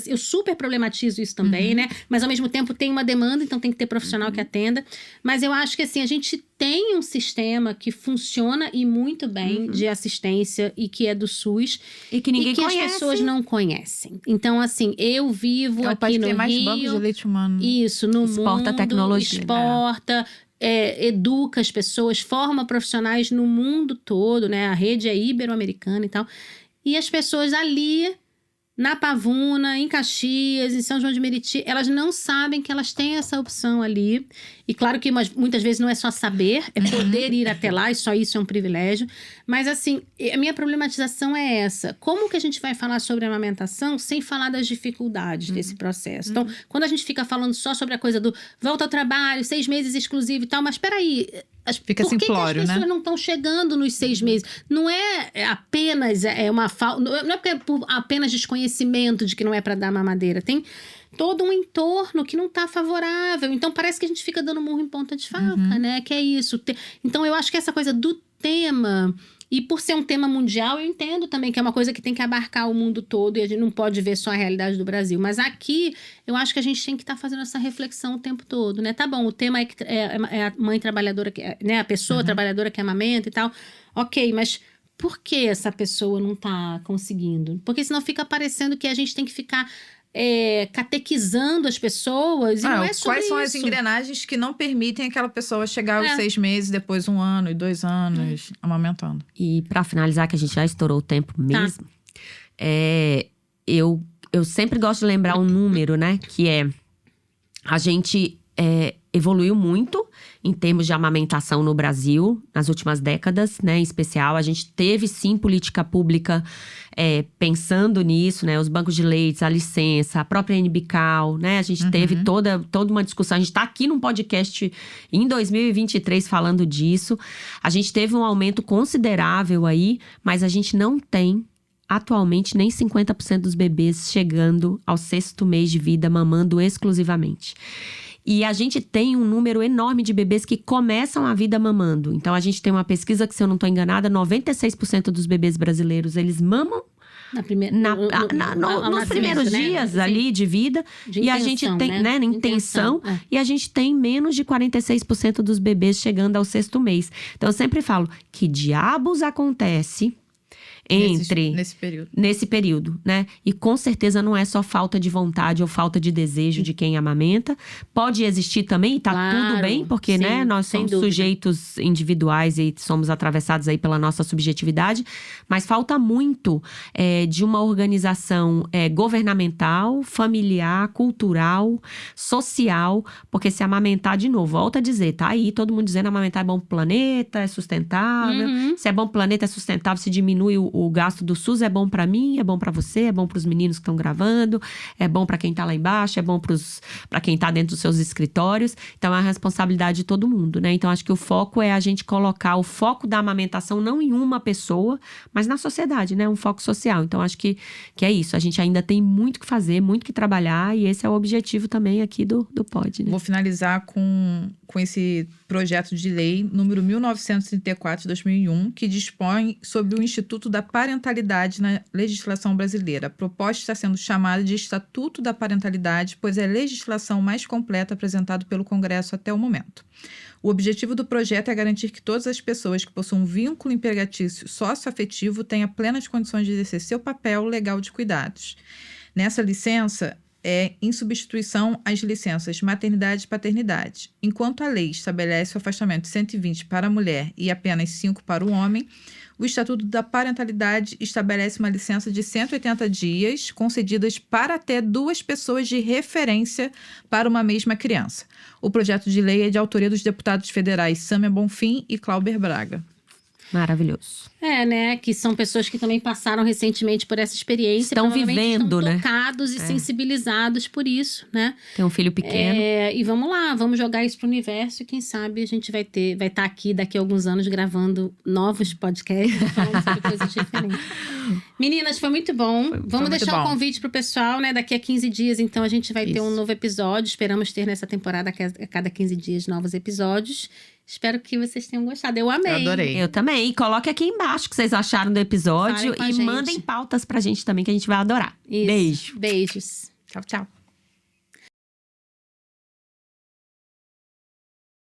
eu super problematizo isso também, né? Mas ao mesmo tempo tem uma demanda, então tem que ter profissional que atenda. Mas eu acho que assim, a gente tem um sistema que funciona e muito bem de assistência e que é do SUS E que ninguém conhece. as pessoas não conhecem. Então, assim, eu vivo É o aqui país que no tem mais Rio. bancos de leite humano. Isso, no Exporta mundo. tecnologia. Exporta, educa as pessoas, forma profissionais no mundo todo, né? A rede é ibero-americana e tal. E as pessoas ali, na Pavuna, em Caxias, em São João de Meriti, elas não sabem que elas têm essa opção ali. E claro que muitas vezes não é só saber, é poder ir até lá, e só isso é um privilégio. Mas assim, a minha problematização é essa. Como que a gente vai falar sobre a amamentação sem falar das dificuldades desse processo? Então, quando a gente fica falando só sobre a coisa do volta ao trabalho, 6 meses exclusivo e tal, mas peraí, Fica por que simplório, as pessoas né? não estão chegando nos 6 meses? Não é apenas uma falta, não é porque é por apenas desconhecimento de que não é para dar mamadeira. Tem todo um entorno que não está favorável. Então parece que a gente fica dando murro em ponta de faca, né? Que é isso. Então eu acho que essa coisa do tema, e por ser um tema mundial, eu entendo também que é uma coisa que tem que abarcar o mundo todo e a gente não pode ver só a realidade do Brasil. Mas aqui, eu acho que a gente tem que estar fazendo essa reflexão o tempo todo, né? Tá bom, o tema é a mãe trabalhadora, né? A pessoa trabalhadora que amamenta e tal. Ok, mas por que essa pessoa não tá conseguindo? Porque senão fica parecendo que a gente tem que ficar catequizando as pessoas e não é sobre quais são as isso. engrenagens que não permitem aquela pessoa chegar aos 6 meses, depois 1 ano e 2 anos amamentando? E pra finalizar, que a gente já estourou o tempo mesmo, eu sempre gosto de lembrar um número, né? Que a gente evoluiu muito em termos de amamentação no Brasil nas últimas décadas, né? Em especial, a gente teve sim política pública pensando nisso, né? Os bancos de leite, a licença, a própria NBCAL, né? A gente teve toda uma discussão. A gente tá aqui num podcast em 2023 falando disso. A gente teve um aumento considerável aí, mas a gente não tem atualmente nem 50% dos bebês chegando ao 6º mês de vida mamando exclusivamente. E a gente tem um número enorme de bebês que começam a vida mamando. Então, a gente tem uma pesquisa que, se eu não estou enganada, 96% dos bebês brasileiros, eles mamam nos primeiros dias ali de vida. E a gente tem, né, intenção. E a gente tem menos de 46% dos bebês chegando ao 6º mês. Então, eu sempre falo, que diabos acontece nesse período, né? E com certeza não é só falta de vontade ou falta de desejo de quem amamenta. Pode existir também, e tá tudo bem, porque, sim, né, nós somos sujeitos individuais e somos atravessados aí pela nossa subjetividade, mas falta muito de uma organização governamental, familiar, cultural, social, porque se amamentar, de novo, volta a dizer, tá aí todo mundo dizendo amamentar é bom pro planeta, é sustentável. Se é bom pro planeta, é sustentável, se diminui o gasto do SUS, é bom pra mim, é bom pra você, é bom pros meninos que estão gravando, é bom pra quem tá lá embaixo, é bom pra quem tá dentro dos seus escritórios. Então, é a responsabilidade de todo mundo, né? Então, acho que o foco é a gente colocar o foco da amamentação não em uma pessoa, mas na sociedade, né? Um foco social. Então, acho que é isso. A gente ainda tem muito que fazer, muito que trabalhar, e esse é o objetivo também aqui do POD, né? Vou finalizar com esse projeto de lei número 1934 de 2001, que dispõe sobre o Instituto da Parentalidade na legislação brasileira. A proposta está sendo chamada de Estatuto da Parentalidade, pois é a legislação mais completa apresentada pelo Congresso até o momento. O objetivo do projeto é garantir que todas as pessoas que possuam um vínculo empregatício socioafetivo tenham plenas condições de exercer seu papel legal de cuidados. Nessa licença, em substituição às licenças maternidade e paternidade. Enquanto a lei estabelece o afastamento de 120 para a mulher e apenas 5 para o homem, o Estatuto da Parentalidade estabelece uma licença de 180 dias, concedidas para até 2 pessoas de referência para uma mesma criança. O projeto de lei é de autoria dos deputados federais Sâmia Bonfim e Clauber Braga. Maravilhoso. Né? Que são pessoas que também passaram recentemente por essa experiência. Estão provavelmente vivendo, estão né? tocados e sensibilizados por isso, né? Tem um filho pequeno. E vamos lá, vamos jogar isso pro universo e quem sabe a gente vai estar aqui daqui a alguns anos gravando novos podcasts falando sobre coisas diferentes. Meninas, foi muito bom. Vamos deixar o convite pro pessoal, né? Daqui a 15 dias, então, a gente vai ter um novo episódio. Esperamos ter nessa temporada a cada 15 dias novos episódios. Espero que vocês tenham gostado. Eu amei. Eu adorei. Eu também. E coloque aqui embaixo o que vocês acharam do episódio. Falem com a E gente. mandem pautas pra gente também, que a gente vai adorar. Isso. Beijo. Beijos. Tchau, tchau.